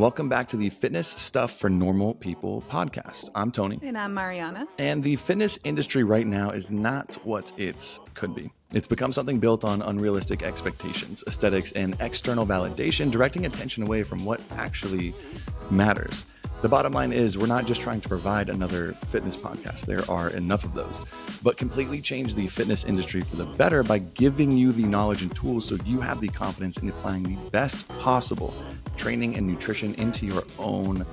Welcome back to the Fitness Stuff for Normal People podcast. I'm Tony. And I'm Mariana. And the fitness industry right now is not what it could be. It's become something built on unrealistic expectations, aesthetics, and external validation, directing attention away from what actually matters. The bottom line is we're not just trying to provide another fitness podcast. There are enough of those, but completely change the fitness industry for the better by giving you the knowledge and tools so you have the confidence in applying the best possible training and nutrition into your own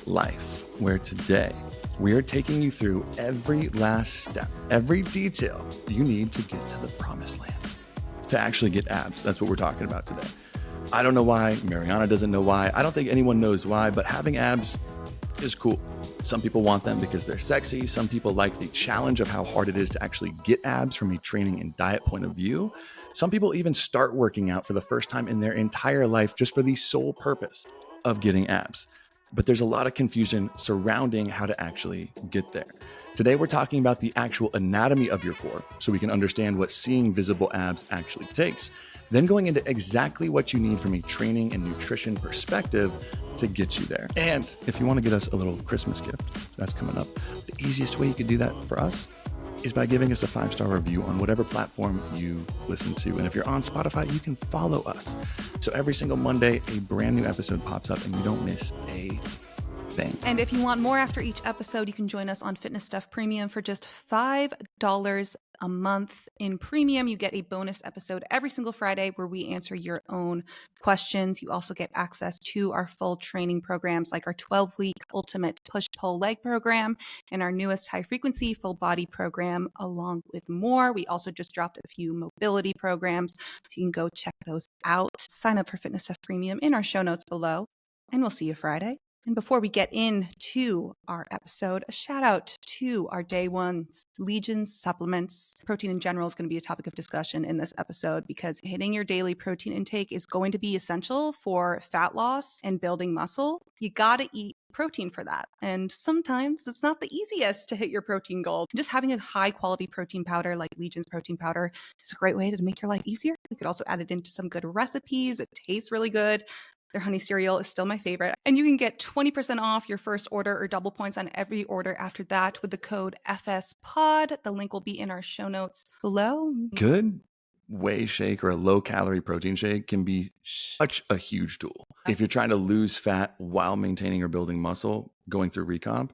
life. Where today we are taking you through every last step, every detail you need to get to the promised land, to actually get abs. That's what we're talking about today. I don't know why. Mariana doesn't know why. I don't think anyone knows why, but having abs is cool. Some people want them because they're sexy. Some people like the challenge of how hard it is to actually get abs from a training and diet point of view. Some people even start working out for the first time in their entire life just for the sole purpose of getting abs. But there's a lot of confusion surrounding how to actually get there. Today, we're talking about the actual anatomy of your core so we can understand what seeing visible abs actually takes. Then going into exactly what you need from a training and nutrition perspective to get you there. And if you want to get us a little Christmas gift, that's coming up. The easiest way you could do that for us is by giving us a 5-star review on whatever platform you listen to. And if you're on Spotify, you can follow us. So every single Monday, a brand new episode pops up and you don't miss a thing. And if you want more after each episode, you can join us on Fitness Stuff Premium for just $5 a month. In Premium, you get a bonus episode every single Friday where we answer your own questions. You also get access to our full training programs like our 12-week Ultimate Push-Pull Leg program and our newest high-frequency full body program, along with more. We also just dropped a few mobility programs, so you can go check those out. Sign up for Fitness Stuff Premium in our show notes below, and we'll see you Friday. And before we get into our episode, a shout out to our day ones, Legion supplements. Protein in general is going to be a topic of discussion in this episode because hitting your daily protein intake is going to be essential for fat loss and building muscle. You got to eat protein for that. And sometimes it's not the easiest to hit your protein goal. Just having a high quality protein powder like Legion's protein powder is a great way to make your life easier. You could also add it into some good recipes. It tastes really good. Their honey cereal is still my favorite. And you can get 20% off your first order or double points on every order after that with the code FSPOD. The link will be in our show notes below. Good whey shake or a low calorie protein shake can be such a huge tool. If you're trying to lose fat while maintaining or building muscle, going through recomp,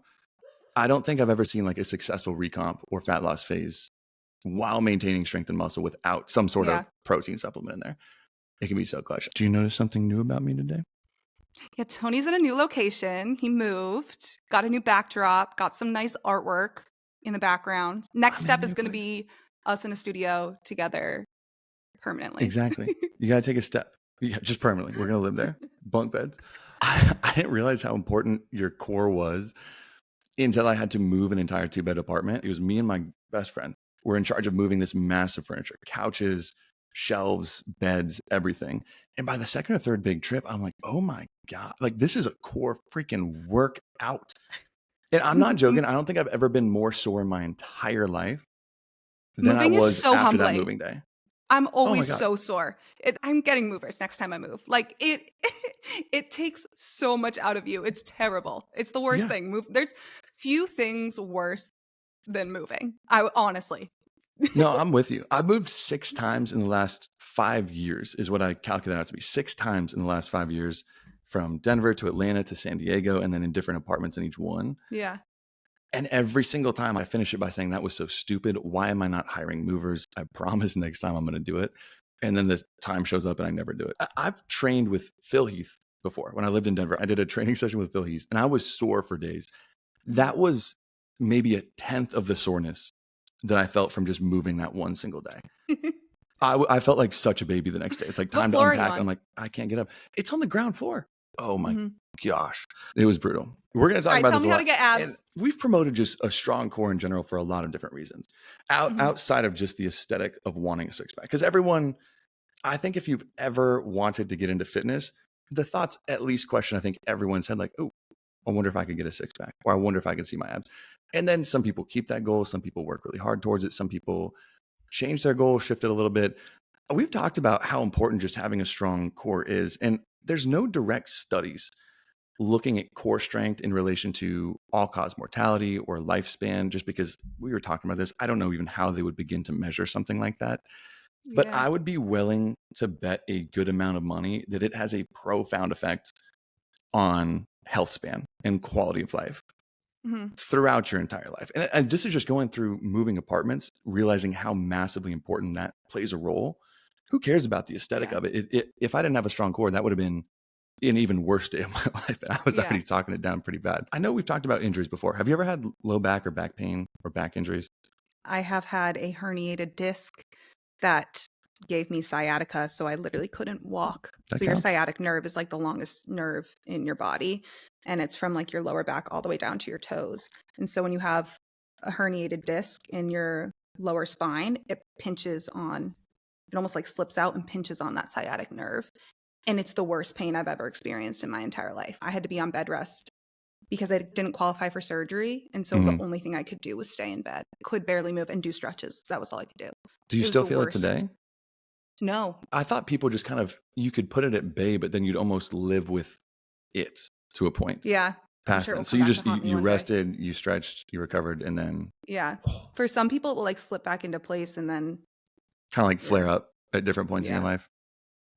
I don't think I've ever seen like a successful recomp or fat loss phase while maintaining strength and muscle without some sort of protein supplement in there. It can be so clutch. Do you notice something new about me today? Yeah, Tony's in a new location. He moved, got a new backdrop, got some nice artwork in the background. Next step is going to be us in a studio together permanently. Exactly. You got to take a step. Yeah, just permanently. We're going to live there. Bunk beds. I didn't realize how important your core was until I had to move an entire 2-bed apartment. It was me and my best friend. We're in charge of moving this massive furniture, couches, shelves, beds, everything. And by the second or third big trip, I'm like, oh my God, like this is a core freaking workout. And I'm not joking. I don't think I've ever been more sore in my entire life than I was after that moving day. I'm always so sore. I'm getting movers next time I move. Like it takes so much out of you. It's terrible. It's the worst thing. There's few things worse than moving. Honestly. No, I'm with you. I've moved 6 times in the last 5 years is what I calculate out to be. 6 times in the last 5 years, from Denver to Atlanta to San Diego, and then in different apartments in each one. Yeah. And every single time I finish it by saying that was so stupid. Why am I not hiring movers? I promise next time I'm going to do it. And then the time shows up and I never do it. I've trained with Phil Heath before. When I lived in Denver, I did a training session with Phil Heath and I was sore for days. That was maybe a 10th of the soreness that I felt from just moving that one single day. I felt like such a baby the next day. It's like time to unpack. I'm like, I can't get up. It's on the ground floor. Oh my gosh. It was brutal. We're going to talk about this a lot. Tell me how to get abs. And we've promoted just a strong core in general for a lot of different reasons. Outside of just the aesthetic of wanting a six-pack. Because everyone, I think if you've ever wanted to get into fitness, the thoughts at least question I think everyone's had like, oh, I wonder if I could get a six-pack. Or I wonder if I could see my abs. And then some people keep that goal. Some people work really hard towards it. Some people change their goal, shift it a little bit. We've talked about how important just having a strong core is. And there's no direct studies looking at core strength in relation to all-cause mortality or lifespan, just because we were talking about this. I don't know even how they would begin to measure something like that. But Yeah. I would be willing to bet a good amount of money that it has a profound effect on health span and quality of life throughout your entire life. And this is just going through moving apartments, realizing how massively important that plays a role. Who cares about the aesthetic Yeah. of it? If I didn't have a strong core, that would have been an even worse day of my life. And I was Yeah. already talking it down pretty bad. I know we've talked about injuries before. Have you ever had low back or back pain or back injuries? I have had a herniated disc that gave me sciatica, so I literally couldn't walk. That So your counts. sciatic nerve is like the longest nerve in your body, and it's from like your lower back all the way down to your toes. And so when you have a herniated disc in your lower spine, it pinches on, it almost like slips out and pinches on that sciatic nerve. And it's the worst pain I've ever experienced in my entire life. I had to be on bed rest because I didn't qualify for surgery. And so the only thing I could do was stay in bed. Could barely move and do stretches. That was all I could do. Do you It was still the feel it worst. today? No. I thought people just kind of, you could put it at bay, but then you'd almost live with it to a point. Yeah. I'm Past sure it then. will So come you back to just, haunt me you one day. rested, you stretched, you recovered, and then Yeah. For some people, it will like slip back into place and then, kind of like flare up at different points in your Yeah. life.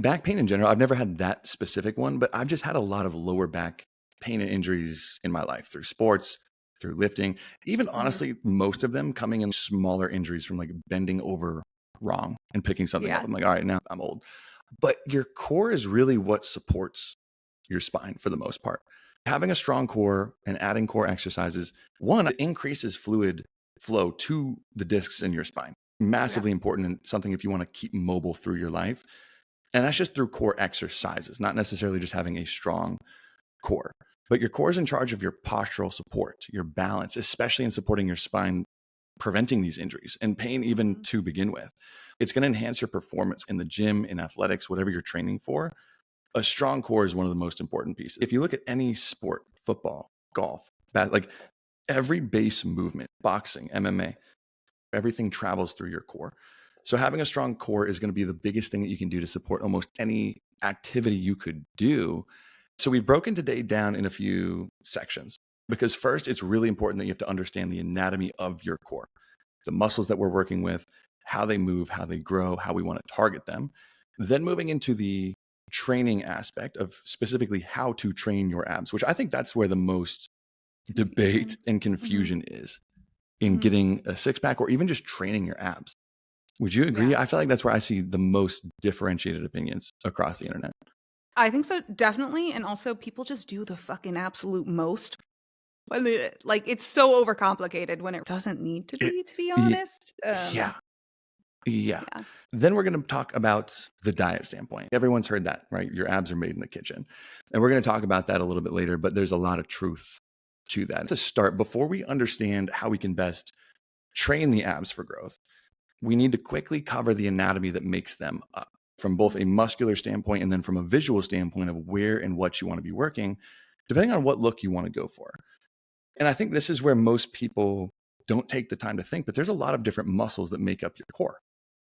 Back pain in general, I've never had that specific one, but I've just had a lot of lower back pain and injuries in my life through sports, through lifting, even honestly, most of them coming in smaller injuries from like bending over wrong and picking something up. Yeah. I'm like, all right, now I'm old. But your core is really what supports your spine for the most part. Having a strong core and adding core exercises, one, it increases fluid flow to the discs in your spine. Massively important and something if you want to keep mobile through your life. And that's just through core exercises, not necessarily just having a strong core. But your core is in charge of your postural support, your balance, especially in supporting your spine, preventing these injuries and pain even to begin with. It's going to enhance your performance in the gym, in athletics, whatever you're training for. A strong core is one of the most important pieces. If you look at any sport, football, golf, like every base movement, boxing, MMA, everything travels through your core. So having a strong core is going to be the biggest thing that you can do to support almost any activity you could do. So we've broken today down in a few sections because first, it's really important that you have to understand the anatomy of your core, the muscles that we're working with, how they move, how they grow, how we want to target them. Then moving into the training aspect of specifically how to train your abs, which I think that's where the most debate and confusion is in getting a six pack or even just training your abs. Would you agree? Yeah. I feel like that's where I see the most differentiated opinions across the internet. I think so, definitely. And also, people just do the fucking absolute most. Like, it's so overcomplicated when it doesn't need to be honest. Yeah. Yeah. Then we're going to talk about the diet standpoint. Everyone's heard that, right? Your abs are made in the kitchen. And we're going to talk about that a little bit later, but there's a lot of truth to that. To start, before we understand how we can best train the abs for growth, we need to quickly cover the anatomy that makes them up from both a muscular standpoint and then from a visual standpoint of where and what you want to be working, depending on what look you want to go for. And I think this is where most people don't take the time to think, but there's a lot of different muscles that make up your core.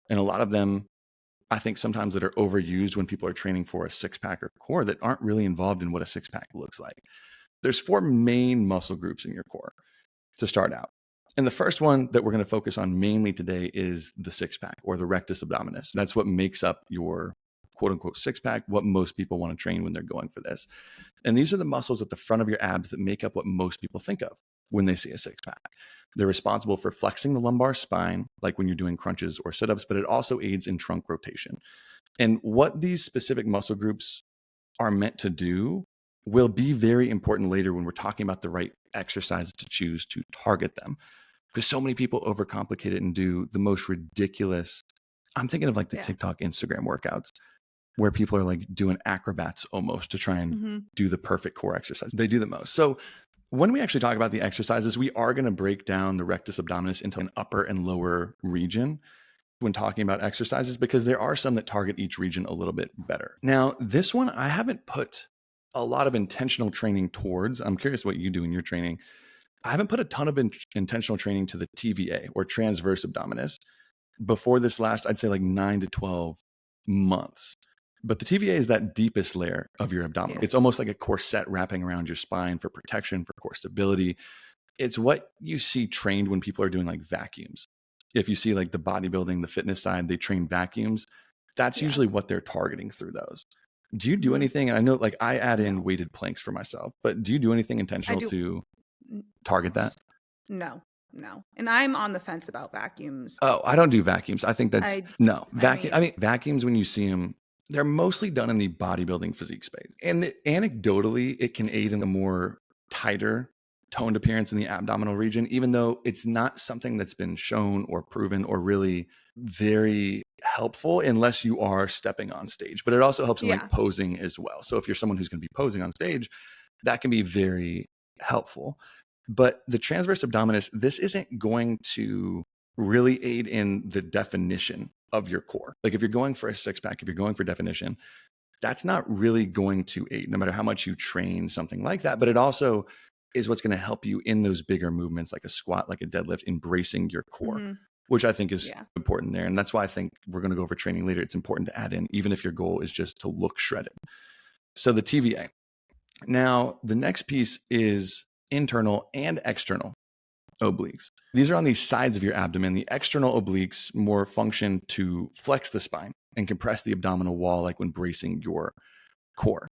And a lot of them, I think sometimes that are overused when people are training for a six pack or core that aren't really involved in what a six pack looks like. There's four main muscle groups in your core to start out. And the first one that we're going to focus on mainly today is the six pack or the rectus abdominis. That's what makes up your quote unquote six pack, what most people want to train when they're going for this. And these are the muscles at the front of your abs that make up what most people think of when they see a six pack. They're responsible for flexing the lumbar spine, like when you're doing crunches or sit ups, but it also aids in trunk rotation. And what these specific muscle groups are meant to do will be very important later when we're talking about the right exercises to choose to target them. Because so many people overcomplicate it and do the most ridiculous. I'm thinking of like the TikTok, Instagram workouts where people are like doing acrobats almost to try and do the perfect core exercise. They do the most. So when we actually talk about the exercises, we are going to break down the rectus abdominis into an upper and lower region when talking about exercises, because there are some that target each region a little bit better. Now, this one, I haven't put a lot of intentional training towards. I'm curious what you do in your training. I haven't put a ton of intentional training to the TVA or transverse abdominis before this last, I'd say like 9 to 12 months. But the TVA is that deepest layer of your abdominal. Yeah. It's almost like a corset wrapping around your spine for protection, for core stability. It's what you see trained when people are doing like vacuums. If you see like the bodybuilding, the fitness side, they train vacuums. That's Yeah. usually what they're targeting through those. Do you do Mhm. anything? I know like I add in weighted planks for myself, but do you do anything intentional do. to N- target that? No, no. And I'm on the fence about vacuums. Oh, I don't do vacuums. I think that's I vacuum. I mean, mean, vacuums when you see them, they're mostly done in the bodybuilding physique space. And anecdotally, it can aid in a more tighter toned appearance in the abdominal region, even though it's not something that's been shown or proven or really very helpful unless you are stepping on stage. But it also helps in yeah. like posing as well. So if you're someone who's going to be posing on stage, that can be very helpful. But the transverse abdominis, this isn't going to really aid in the definition of your core. Like if you're going for a six pack, if you're going for definition, that's not really going to aid no matter how much you train something like that. But it also is what's going to help you in those bigger movements like a squat, like a deadlift, embracing your core, Mhm. which I think is Yeah. important there. And that's why I think we're going to go over training later. It's important to add in, even if your goal is just to look shredded. So the TVA. Now, the next piece is internal and external obliques. These are on the sides of your abdomen. The external obliques more function to flex the spine and compress the abdominal wall, like when bracing your core.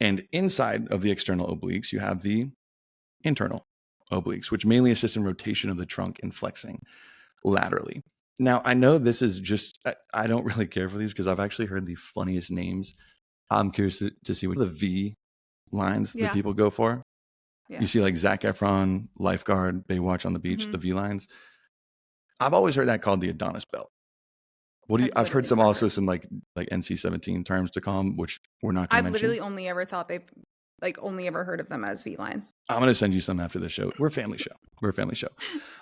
And inside of the external obliques, you have the internal obliques, which mainly assist in rotation of the trunk and flexing laterally. Now, I know this is just, I don't really care for these because I've actually heard the funniest names. I'm curious to see what the V lines that Yeah. people go for. Yeah. You see like Zac Efron, Lifeguard, Baywatch on the beach, Mhm. the V lines. I've always heard that called the Adonis belt. What do you? I've heard literally some never also heard. some like NC-17 terms to call them, which we're not going to I've mention. literally only ever thought only ever heard of them as V lines. I'm going to send you some after the show. We're a family show. We're a family show.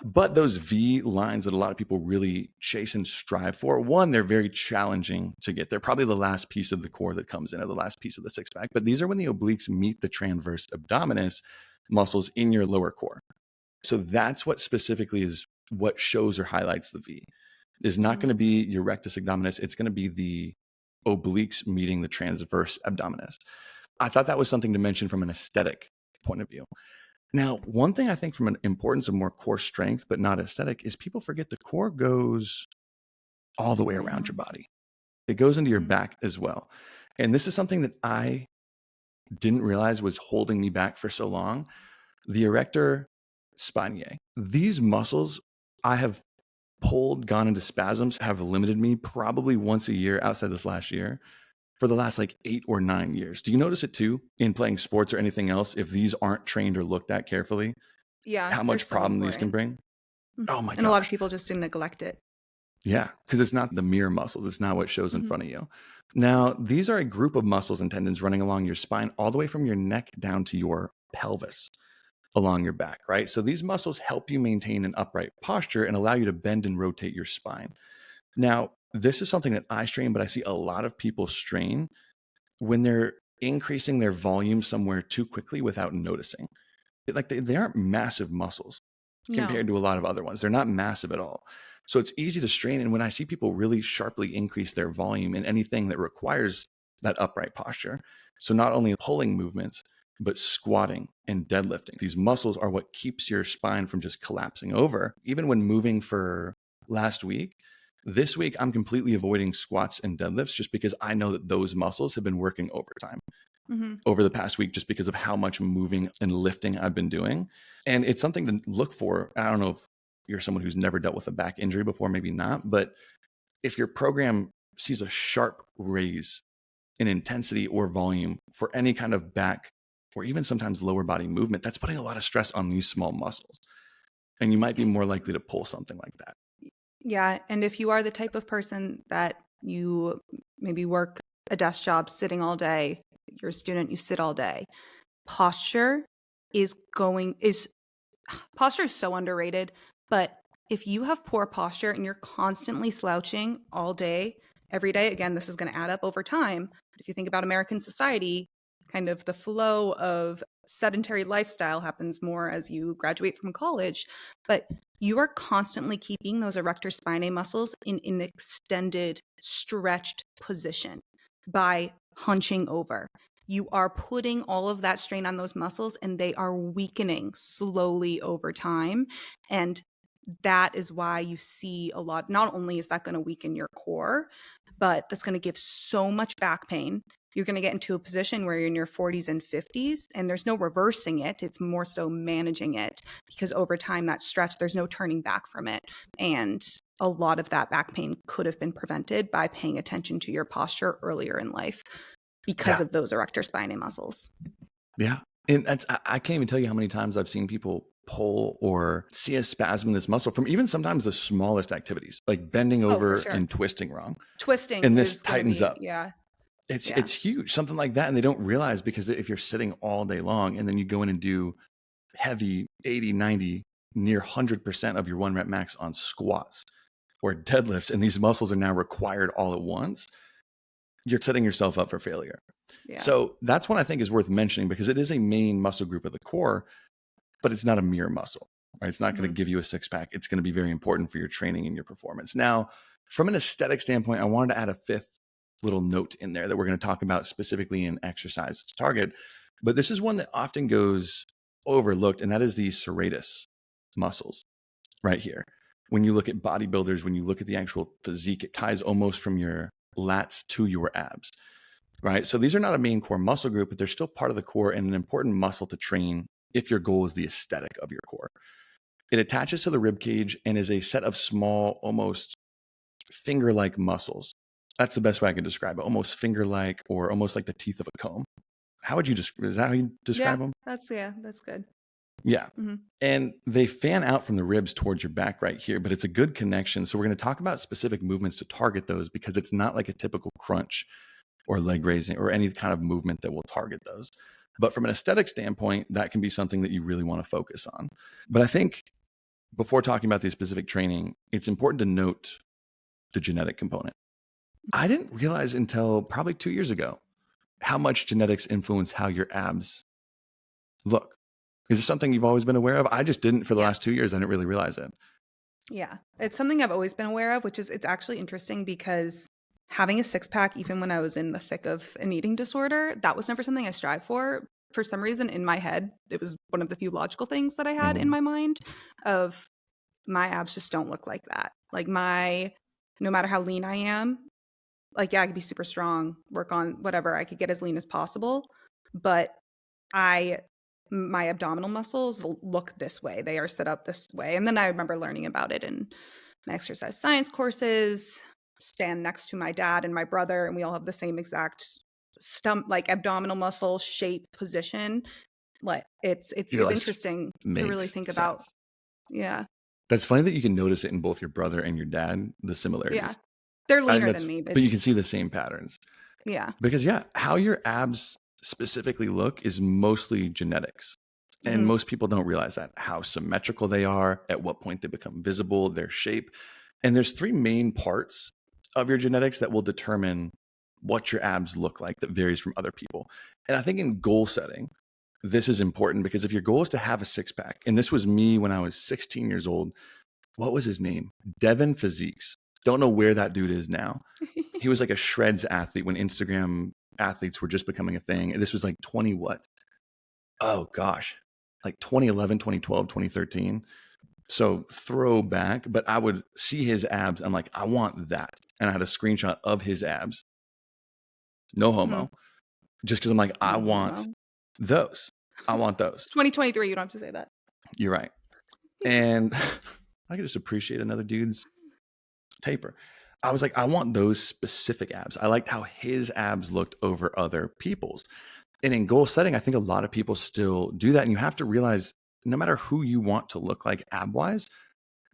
But those V lines that a lot of people really chase and strive for, one, they're very challenging to get. They're probably the last piece of the core that comes in, or the last piece of the six pack. But these are when the obliques meet the transverse abdominis muscles in your lower core. So that's what specifically is what shows or highlights the V. Is not going to be your rectus abdominis. It's going to be the obliques meeting the transverse abdominis. I thought that was something to mention from an aesthetic point of view. Now, one thing I think from an importance of more core strength, but not aesthetic, is people forget the core goes all the way around your body. It goes into your back as well. And this is something that I didn't realize was holding me back for so long. The erector spinae. These muscles I have pulled, gone into spasms, have limited me probably once a year outside this last year for the last like 8 or 9 years. Do you notice it too in playing sports or anything else? If these aren't trained or looked at carefully, Yeah. how They're much so problem these can important. bring? Oh my And a lot of gosh. people just neglect it. Yeah, because it's not the mere muscles. It's not what shows in Mhm. front of you. Now, these are a group of muscles and tendons running along your spine, all the way from your neck down to your pelvis along your back, right? So these muscles help you maintain an upright posture and allow you to bend and rotate your spine. Now, this is something that I strain, but I see a lot of people strain when they're increasing their volume somewhere too quickly without noticing. Like they aren't massive muscles compared No. to a lot of other ones. They're not massive at all. So it's easy to strain. And when I see people really sharply increase their volume in anything that requires that upright posture, so not only pulling movements, but squatting and deadlifting, these muscles are what keeps your spine from just collapsing over. Even when moving for last week, this week, I'm completely avoiding squats and deadlifts just because I know that those muscles have been working overtime over the past week just because of how much moving and lifting I've been doing. And it's something to look for. I don't know if you're someone who's never dealt with a back injury before, maybe not, but if your program sees a sharp raise in intensity or volume for any kind of back or even sometimes lower body movement, that's putting a lot of stress on these small muscles. And you might be more likely to pull something like that. Yeah. And if you are the type of person that you maybe work a desk job sitting all day, you're a student, you sit all day, posture is so underrated. But if you have poor posture and you're constantly slouching all day, every day, again, this is going to add up over time. If you think about American society, kind of the flow of sedentary lifestyle happens more as you graduate from college, but you are constantly keeping those erector spinae muscles in an extended, stretched position. by hunching over. You are putting all of that strain on those muscles and they are weakening slowly over time. And that is why you see a lot. Not only is that going to weaken your core, but that's going to give so much back pain. You're going to get into a position where you're in your 40s and 50s and there's no reversing it. It's more so managing it, because over time, that stretch, there's no turning back from it. And a lot of that back pain could have been prevented by paying attention to your posture earlier in life because of those erector spinae muscles. Yeah. And I can't even tell you how many times I've seen people pull or see a spasm in this muscle from even sometimes the smallest activities, like bending over and twisting wrong. Twisting. And this tightens up. Yeah. It's huge, something like that. And they don't realize, because if you're sitting all day long and then you go in and do heavy 80, 90, near 100% of your 1 rep max on squats or deadlifts, and these muscles are now required all at once, you're setting yourself up for failure. Yeah. So that's one I think is worth mentioning, because it is a main muscle group of the core, but it's not a mere muscle, right? It's not going to give you a six pack. It's going to be very important for your training and your performance. Now, from an aesthetic standpoint, I wanted to add a fifth little note in there that we're going to talk about specifically in exercise to target, but this is one that often goes overlooked, and that is the serratus muscles right here. When you look at bodybuilders, when you look at the actual physique, it ties almost from your lats to your abs, right? So these are not a main core muscle group, but they're still part of the core and an important muscle to train if your goal is the aesthetic of your core. It attaches to the rib cage and is a set of small, almost finger-like muscles. That's the best way I can describe it. Almost finger-like, or almost like the teeth of a comb. How would you is that how you describe them? That's good. Yeah. Mm-hmm. And they fan out from the ribs towards your back right here, but it's a good connection. So we're going to talk about specific movements to target those, because it's not like a typical crunch or leg raising or any kind of movement that will target those. But from an aesthetic standpoint, that can be something that you really want to focus on. But I think before talking about the specific training, it's important to note the genetic component. I didn't realize until probably 2 years ago how much genetics influence how your abs look. Is this something you've always been aware of? I just didn't for the last 2 years. I didn't really realize it. Yeah, it's something I've always been aware of, it's actually interesting, because having a six pack, even when I was in the thick of an eating disorder, that was never something I strived for. For some reason in my head, it was one of the few logical things that I had in my mind of my abs just don't look like that. Like no matter how lean I am, like, yeah, I could be super strong, work on whatever, I could get as lean as possible, but my abdominal muscles look this way. They are set up this way. And then I remember learning about it in my exercise science courses, stand next to my dad and my brother, and we all have the same exact like abdominal muscle shape position. Like it's interesting to really think about. Yeah. That's funny that you can notice it in both your brother and your dad, the similarities. Yeah. They're leaner than me. But you can see the same patterns. Yeah. Because how your abs specifically look is mostly genetics. And most people don't realize that, how symmetrical they are, at what point they become visible, their shape. And there's 3 main parts of your genetics that will determine what your abs look like, that varies from other people. And I think in goal setting, this is important, because if your goal is to have a six pack, and this was me when I was 16 years old, what was his name? Devin Physiques. Don't know where that dude is now. He was like a shreds athlete when Instagram athletes were just becoming a thing. And this was like 20 what? Oh gosh, like 2011, 2012, 2013. So throwback, but I would see his abs. I'm like, I want that. And I had a screenshot of his abs. No homo. Just because I'm like, I want those. I want those. 2023, you don't have to say that. You're right. And I could just appreciate another dude's taper. I was like, I want those specific abs. I liked how his abs looked over other people's. And in goal setting, I think a lot of people still do that. And you have to realize, no matter who you want to look like ab-wise,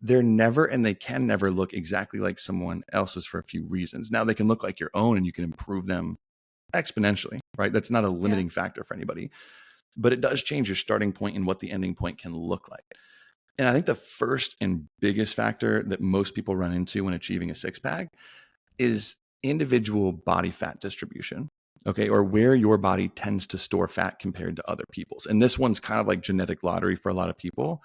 they're never, and they can never look exactly like someone else's for a few reasons. Now they can look like your own and you can improve them exponentially, right? That's not a limiting factor for anybody, but it does change your starting point and what the ending point can look like. And I think the first and biggest factor that most people run into when achieving a six pack is individual body fat distribution, okay, or where your body tends to store fat compared to other people's. And this one's kind of like genetic lottery for a lot of people,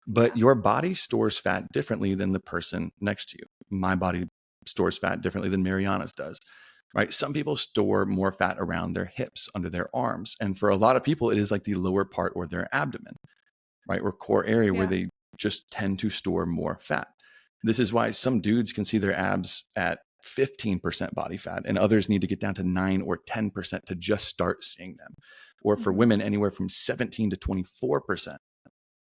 but your body stores fat differently than the person next to you. My body stores fat differently than Mariana's does. right? Some people store more fat around their hips, under their arms. And for a lot of people, it is like the lower part or their abdomen, right? Or core area where Yeah. they just tend to store more fat. This is why some dudes can see their abs at 15% body fat, and others need to get down to 9 or 10% to just start seeing them. Or for Mhm. women, anywhere from 17 to 24%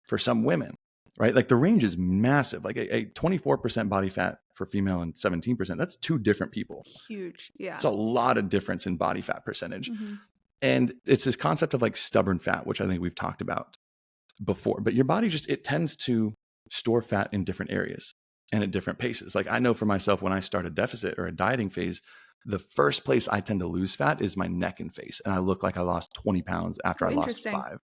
for some women, right? Like the range is massive. Like a 24% body fat for female and 17%, that's two different people. Huge. Yeah. It's a lot of difference in body fat percentage. Mm-hmm. And it's this concept of like stubborn fat, which I think we've talked about before. But your body just, it tends to store fat in different areas and at different paces. Like I know for myself, when I start a deficit or a dieting phase, the first place I tend to lose fat is my neck and face. And I look like I lost 20 pounds after I lost 5.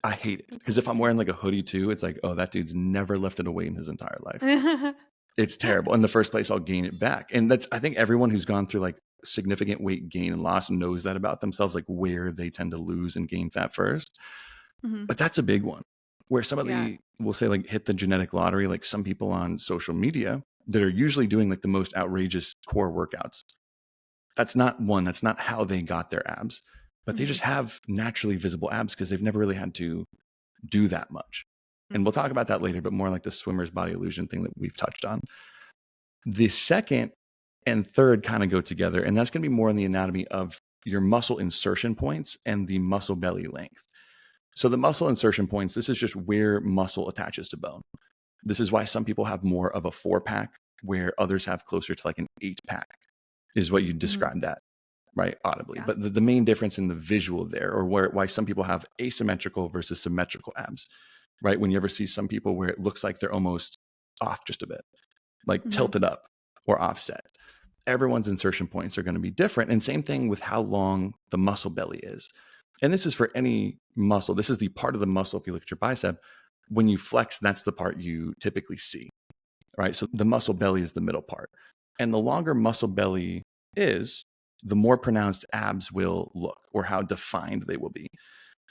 I hate it because if I'm wearing like a hoodie too, it's like, oh, that dude's never lifted a weight in his entire life. It's terrible. In the first place, I'll gain it back. And that's, I think everyone who's gone through like significant weight gain and loss knows that about themselves, like where they tend to lose and gain fat first. Mm-hmm. But that's a big one where some of the, we'll say like hit the genetic lottery, like some people on social media that are usually doing like the most outrageous core workouts. That's not how they got their abs, but they just have naturally visible abs because they've never really had to do that much. And we'll talk about that later, but more like the swimmer's body illusion thing that we've touched on. The second and third kind of go together, and that's going to be more in the anatomy of your muscle insertion points and the muscle belly length. So the muscle insertion points, this is just where muscle attaches to bone. This is why some people have more of a 4-pack where others have closer to like an 8-pack, is what you describe that, right? Audibly. But the main difference in the visual there, or why some people have asymmetrical versus symmetrical abs, right? When you ever see some people where it looks like they're almost off just a bit, like tilted up or offset. Everyone's insertion points are going to be different. And same thing with how long the muscle belly is. And this is for any muscle. This is the part of the muscle, if you look at your bicep, when you flex, that's the part you typically see, right? So the muscle belly is the middle part. And the longer muscle belly is, the more pronounced abs will look, or how defined they will be.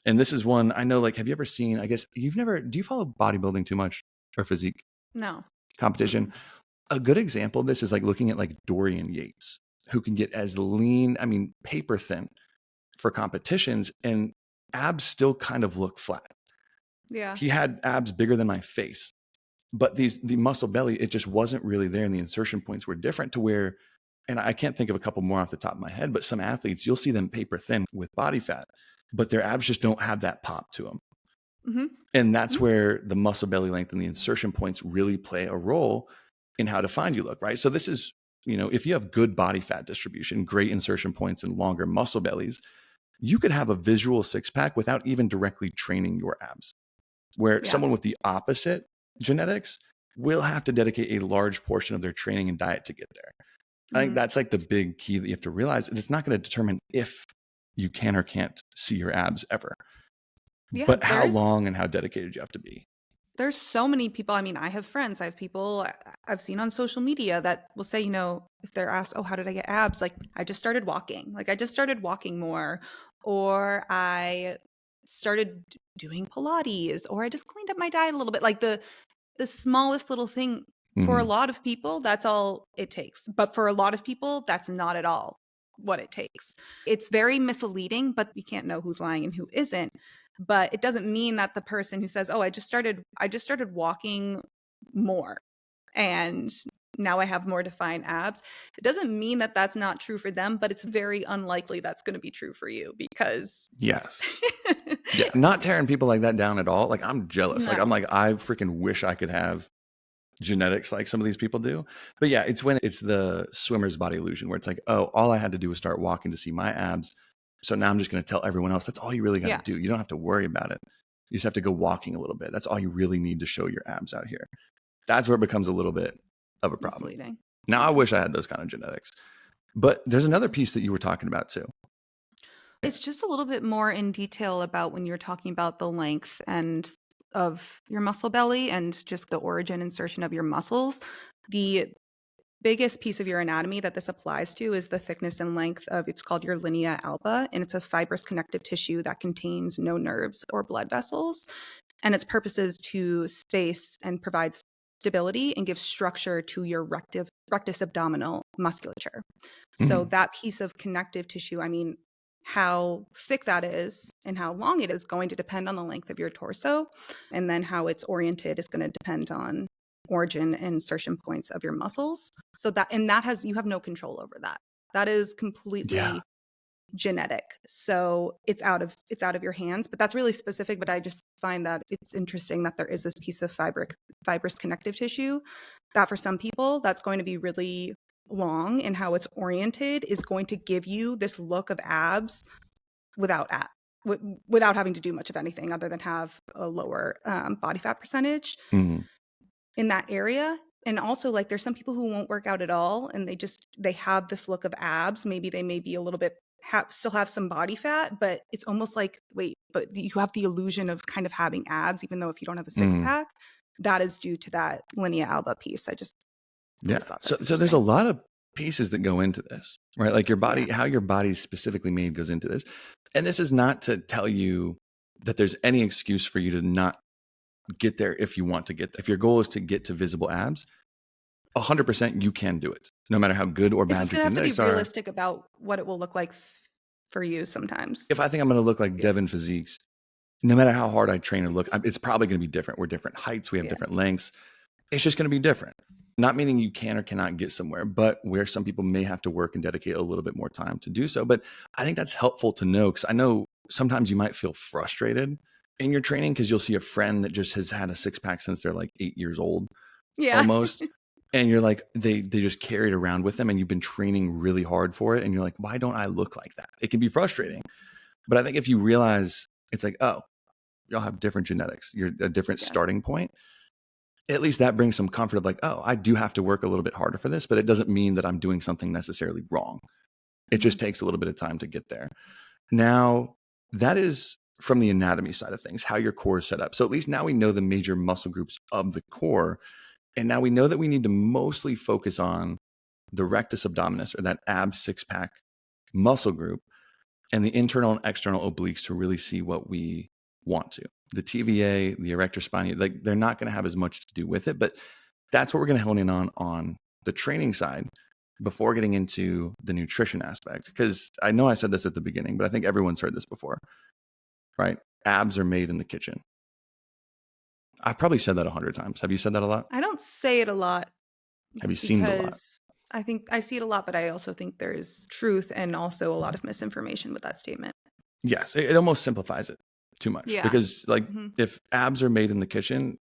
And this is one I know, like, have you ever seen, I guess do you follow bodybuilding too much, or physique? No. Competition? A good example of this is like looking at like Dorian Yates, who can get as lean, I mean, paper thin for competitions, and abs still kind of look flat. Yeah. He had abs bigger than my face, but the muscle belly, it just wasn't really there. And the insertion points were different to where, and I can't think of a couple more off the top of my head, but some athletes, you'll see them paper thin with body fat, but their abs just don't have that pop to them. And that's where the muscle belly length and the insertion points really play a role in how defined you look, right? So this is, if you have good body fat distribution, great insertion points, and longer muscle bellies, you could have a visual 6-pack without even directly training your abs. Where someone with the opposite genetics will have to dedicate a large portion of their training and diet to get there. I think that's like the big key that you have to realize. It's not going to determine if you can or can't see your abs ever, but how long and how dedicated you have to be. There's so many people. I mean, I have friends, I have people I've seen on social media that will say, if they're asked, oh, how did I get abs? Like, I just started walking. Like, I just started walking more, or I started doing Pilates, or I just cleaned up my diet a little bit. Like the smallest little thing. For a lot of people, that's all it takes. But for a lot of people, that's not at all what it takes. It's very misleading, but you can't know who's lying and who isn't. But it doesn't mean that the person who says, oh, I just started walking more and now I have more defined abs, it doesn't mean that that's not true for them, but it's very unlikely that's going to be true for you, because yes. Yeah, not tearing people like that down at all. Like, I'm jealous. No. Like, I'm like, I freaking wish I could have genetics like some of these people do. But yeah, it's when it's the swimmer's body illusion, where it's like, oh, all I had to do was start walking to see my abs. So now I'm just going to tell everyone else, that's all you really got to do. You don't have to worry about it. You just have to go walking a little bit. That's all you really need to show your abs out here. That's where it becomes a little bit of a problem. Misleading. Now, I wish I had those kind of genetics. But there's another piece that you were talking about too. It's just a little bit more in detail about when you're talking about the length and of your muscle belly and just the origin insertion of your muscles. The biggest piece of your anatomy that this applies to is the thickness and length of, it's called your linea alba, and it's a fibrous connective tissue that contains no nerves or blood vessels. And its purpose is to space and provide stability and gives structure to your rectus abdominal musculature. So Mhm. that piece of connective tissue, I mean, how thick that is and how long it is going to depend on the length of your torso. And then how it's oriented is going to depend on origin and insertion points of your muscles. So that, and that has, you have no control over that. That is Yeah. completely genetic. So it's out of your hands, but that's really specific. But I just find that it's interesting that there is this piece of fibrous connective tissue that for some people that's going to be really long, and how it's oriented is going to give you this look of abs without without having to do much of anything other than have a lower body fat percentage Mhm. in that area. And also, like, there's some people who won't work out at all and they have this look of abs. Maybe they may be a little bit still have some body fat, but it's almost like, wait, but you have the illusion of kind of having abs even though if you don't have a six Mhm. pack. That is due to that linea alba piece. I just Yeah. always thought So that's there's a interesting. lot of pieces that go into this, right? Like your Yeah. body, how your body's specifically made goes into this. And this is not to tell you that there's any excuse for you to not get there if you want to get there. If your goal is to get to visible abs, 100% you can do it, no matter how good or It's bad just your going to have to be genetics are. realistic about what it will look like for you sometimes. If I think I'm going to look like Devin Physiques, no matter how hard I train or look, it's probably going to be different. We're different heights, we have Yeah. different lengths. It's just going to be different. Not meaning you can or cannot get somewhere, but where some people may have to work and dedicate a little bit more time to do so. But I think that's helpful to know, because I know sometimes you might feel frustrated in your training because you'll see a friend that just has had a six pack since they're like 8 years old Yeah. almost. And you're like, they just carry it around with them and you've been training really hard for it. And you're like, why don't I look like that? It can be frustrating. But I think if you realize it's like, oh, y'all have different genetics, you're a different Yeah. starting point, at least that brings some comfort of like, oh, I do have to work a little bit harder for this, but it doesn't mean that I'm doing something necessarily wrong. It just takes a little bit of time to get there. Now, that is from the anatomy side of things, how your core is set up. So at least now we know the major muscle groups of the core. And now we know that we need to mostly focus on the rectus abdominis, or that ab six pack muscle group, and the internal and external obliques to really see what we want to. The TVA, the erector spinae, like they're not going to have as much to do with it, but that's what we're going to hone in on the training side before getting into the nutrition aspect. Because I know I said this at the beginning, but I think everyone's heard this before, right? Abs are made in the kitchen. I've probably said that 100 times. Have you said that a lot? I don't say it a lot Have you seen it a lot? because I think I see it a lot, but I also think there's truth and also a lot of misinformation with that statement. Yes, it almost simplifies it too much. Yeah. Because like if abs are made in the kitchen,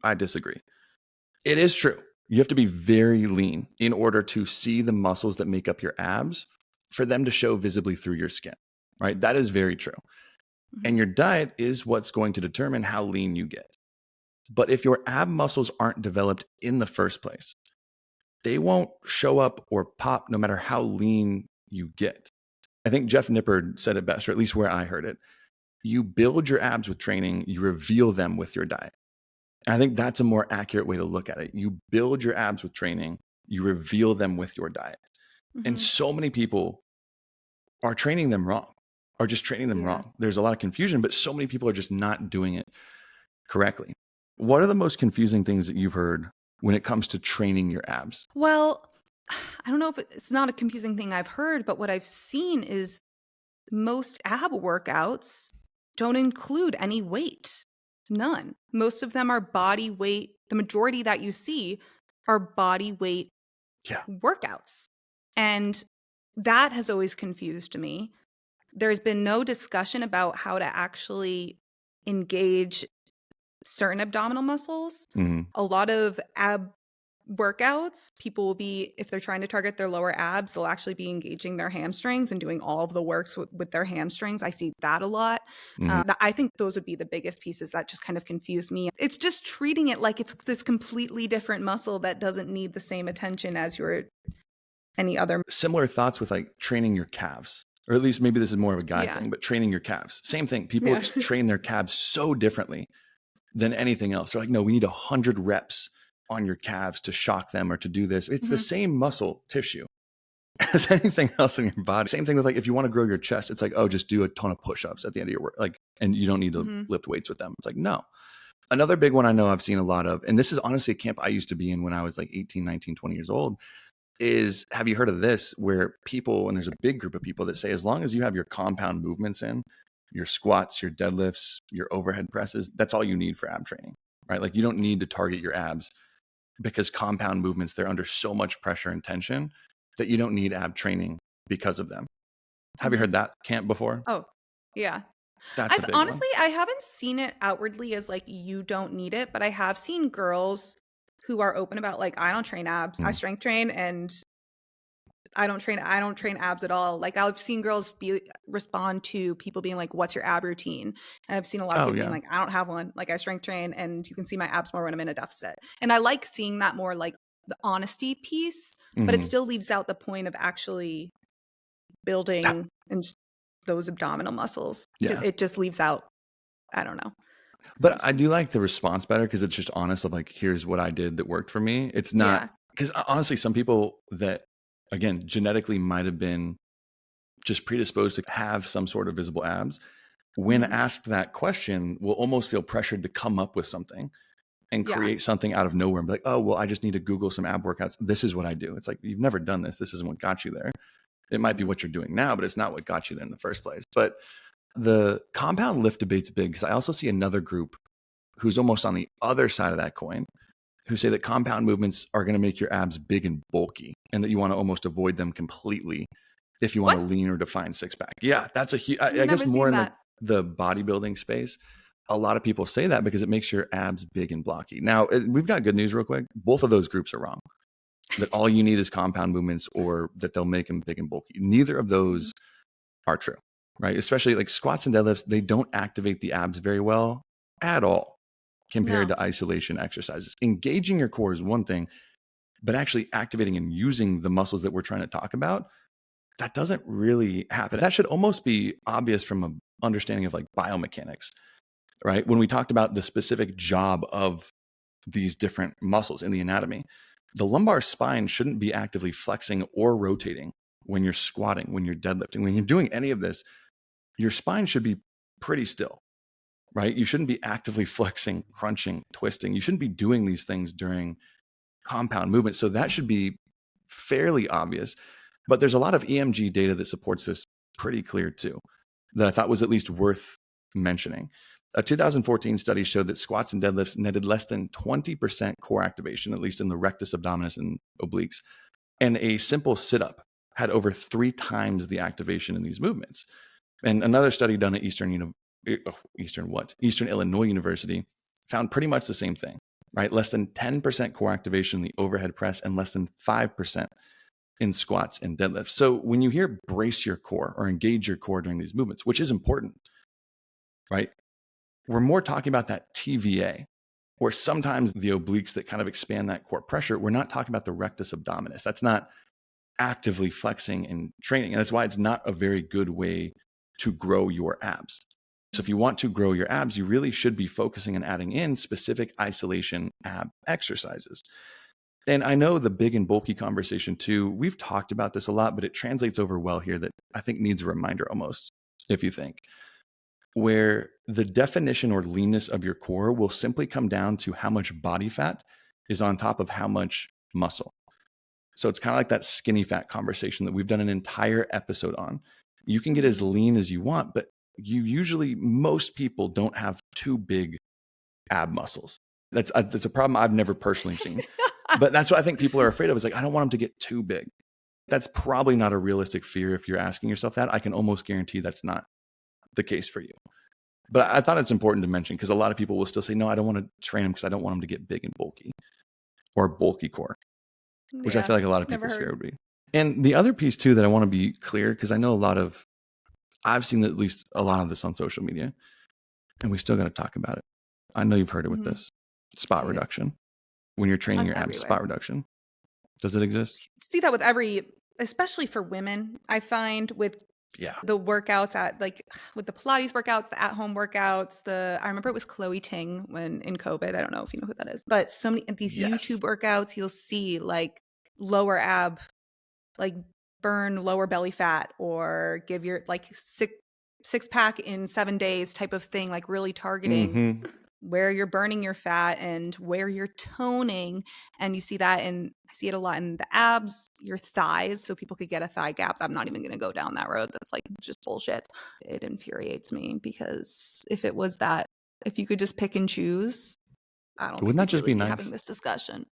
I disagree. It is true. You have to be very lean in order to see the muscles that make up your abs for them to show visibly through your skin, right? That is very true. And your diet is what's going to determine how lean you get. But if your ab muscles aren't developed in the first place, they won't show up or pop no matter how lean you get. I think Jeff Nippard said it best, or at least where I heard it. You build your abs with training, you reveal them with your diet. And I think that's a more accurate way to look at it. You build your abs with training, you reveal them with your diet. And so many people are training them wrong, are just training them wrong. There's a lot of confusion, but so many people are just not doing it correctly. What are the most confusing things that you've heard when it comes to training your abs? Well, I don't know if it's not a confusing thing I've heard, but what I've seen is most ab workouts don't include any weight. None. Most of them are body weight. The majority that you see are body weight workouts. And that has always confused me. There's been no discussion about how to actually engage certain abdominal muscles. A lot of ab workouts, people will be, if they're trying to target their lower abs, they'll actually be engaging their hamstrings and doing all of the works with their hamstrings. I see that a lot. I think those would be the biggest pieces that just kind of confuse me. It's just treating it like it's this completely different muscle that doesn't need the same attention as any other. Similar thoughts with like training your calves, or at least maybe this is more of a guy thing, but training your calves. Same thing. People train their calves so differently than anything else. They're like, no, we need 100 reps on your calves to shock them or to do this. It's the same muscle tissue as anything else in your body. Same thing with like, if you want to grow your chest, it's like, oh, just do a ton of push-ups at the end of your work. Like, and you don't need to lift weights with them. It's like, no. Another big one I know I've seen a lot of, and this is honestly a camp I used to be in when I was like 18, 19, 20 years old, is, have you heard of this, where people, and there's a big group of people that say, as long as you have your compound movements in, your squats, your deadlifts, your overhead presses, that's all you need for ab training, right? Like you don't need to target your abs because compound movements, they're under so much pressure and tension that you don't need ab training because of them. Have you Mhm. heard that camp before? Oh, yeah. That's a I've big one. honestly, I haven't seen it outwardly as like you don't need it, but I have seen girls who are open about like I don't train abs, I Mm. strength train, and I don't train abs at all. Like I've seen girls respond to people being like, "What's your ab routine?" And I've seen a lot of Oh people being yeah. like, "I don't have one. Like I strength train, and you can see my abs more when I'm in a deficit." And I like seeing that more like the honesty piece, but it Mhm. still leaves out the point of actually building and those abdominal muscles. Yeah. It just leaves out. I don't know. So But I do like the response better because it's just honest of like, here's what I did that worked for me. It's not, yeah. because honestly, some people that, again, genetically might have been just predisposed to have some sort of visible abs, when Mhm. asked that question, will almost feel pressured to come up with something and Yeah. create something out of nowhere and be like, oh, well, I just need to Google some ab workouts. This is what I do. It's like, you've never done this. This isn't what got you there. It might be Mhm. what you're doing now, but it's not what got you there in the first place. But the compound lift debate's big because I also see another group who's almost on the other side of that coin, who say that compound movements are going to make your abs big and bulky and that you want to almost avoid them completely if you want What? to lean or define six pack. Yeah, that's a huge, I guess Never more seen in like that. the bodybuilding space. A lot of people say that because it makes your abs big and blocky. Now, we've got good news real quick. Both of those groups are wrong. That all you need is compound movements or that they'll make them big and bulky. Neither of those are true, right? Especially like squats and deadlifts, they don't activate the abs very well at all compared No. to isolation exercises. Engaging your core is one thing, but actually activating and using the muscles that we're trying to talk about, that doesn't really happen. That should almost be obvious from an understanding of like biomechanics, right? When we talked about the specific job of these different muscles in the anatomy, the lumbar spine shouldn't be actively flexing or rotating when you're squatting, when you're deadlifting, when you're doing any of this. Your spine should be pretty still, right? You shouldn't be actively flexing, crunching, twisting. You shouldn't be doing these things during compound movement. So that should be fairly obvious. But there's a lot of EMG data that supports this pretty clear too, that I thought was at least worth mentioning. A 2014 study showed that squats and deadlifts netted less than 20% core activation, at least in the rectus abdominis and obliques. And a simple sit up had over 3 times the activation in these movements. And another study done at Eastern Illinois University found pretty much the same thing, right? Less than 10% core activation in the overhead press and less than 5% in squats and deadlifts. So when you hear brace your core or engage your core during these movements, which is important, right? We're more talking about that TVA, or sometimes the obliques that kind of expand that core pressure. We're not talking about the rectus abdominis. That's not actively flexing and training. And that's why it's not a very good way to grow your abs. So if you want to grow your abs, you really should be focusing on adding in specific isolation ab exercises. And I know the big and bulky conversation too, we've talked about this a lot, but it translates over well here that I think needs a reminder almost, if you think, where the definition or leanness of your core will simply come down to how much body fat is on top of how much muscle. So it's kind of like that skinny fat conversation that we've done an entire episode on. You can get as lean as you want, but most people don't have too big ab muscles. That's a problem I've never personally seen. But that's what I think people are afraid of, is like, I don't want them to get too big. That's probably not a realistic fear if you're asking yourself that. I can almost guarantee that's not the case for you. But I thought it's important to mention because a lot of people will still say, no, I don't want to train them because I don't want them to get big and bulky or bulky core, which I Yeah. feel like a lot of Never people's fear heard. would be. And the other piece too that I want to be clear, because I know I've seen at least a lot of this on social media, and we still got to talk about it. I know you've heard it with Mhm. this spot Yeah. reduction. When you're training That's your abs, everywhere. spot reduction. Does it exist? See that with especially for women, I find with Yeah. the workouts with the Pilates workouts, the at-home workouts, I remember it was Chloe Ting when in COVID. I don't know if you know who that is, but so many of these Yes. YouTube workouts, you'll see like lower ab, like burn lower belly fat or give your like six pack in 7 days type of thing, like really targeting where you're burning your fat and where you're toning. And you see that, and I see it a lot in the abs, your thighs. So people could get a thigh gap. I'm not even going to go down that road. That's like just bullshit. It infuriates me because if it was that, if you could just pick and choose, I don't Wouldn't think that we'd just really be be nice? having this discussion.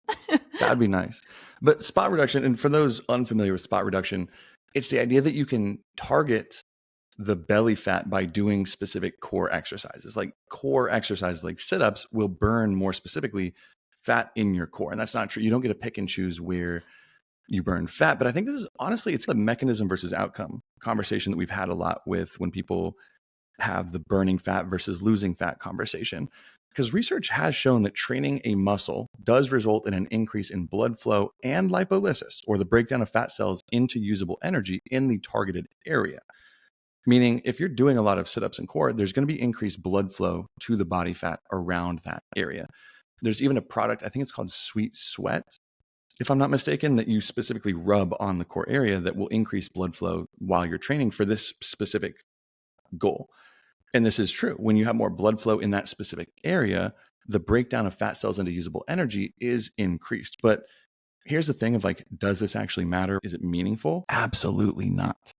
That'd be nice. But spot reduction, and for those unfamiliar with spot reduction, it's the idea that you can target the belly fat by doing specific core exercises. Like core exercises like sit-ups will burn more specifically fat in your core. And that's not true. You don't get to pick and choose where you burn fat. But I think this is honestly, it's a mechanism versus outcome conversation that we've had a lot with when people have the burning fat versus losing fat conversation. Because research has shown that training a muscle does result in an increase in blood flow and lipolysis, or the breakdown of fat cells into usable energy in the targeted area. Meaning, if you're doing a lot of sit-ups and core, there's going to be increased blood flow to the body fat around that area. There's even a product, I think it's called Sweet Sweat, if I'm not mistaken, that you specifically rub on the core area that will increase blood flow while you're training for this specific goal. And this is true. When you have more blood flow in that specific area, the breakdown of fat cells into usable energy is increased. But here's the thing of like, does this actually matter? Is it meaningful? Absolutely not.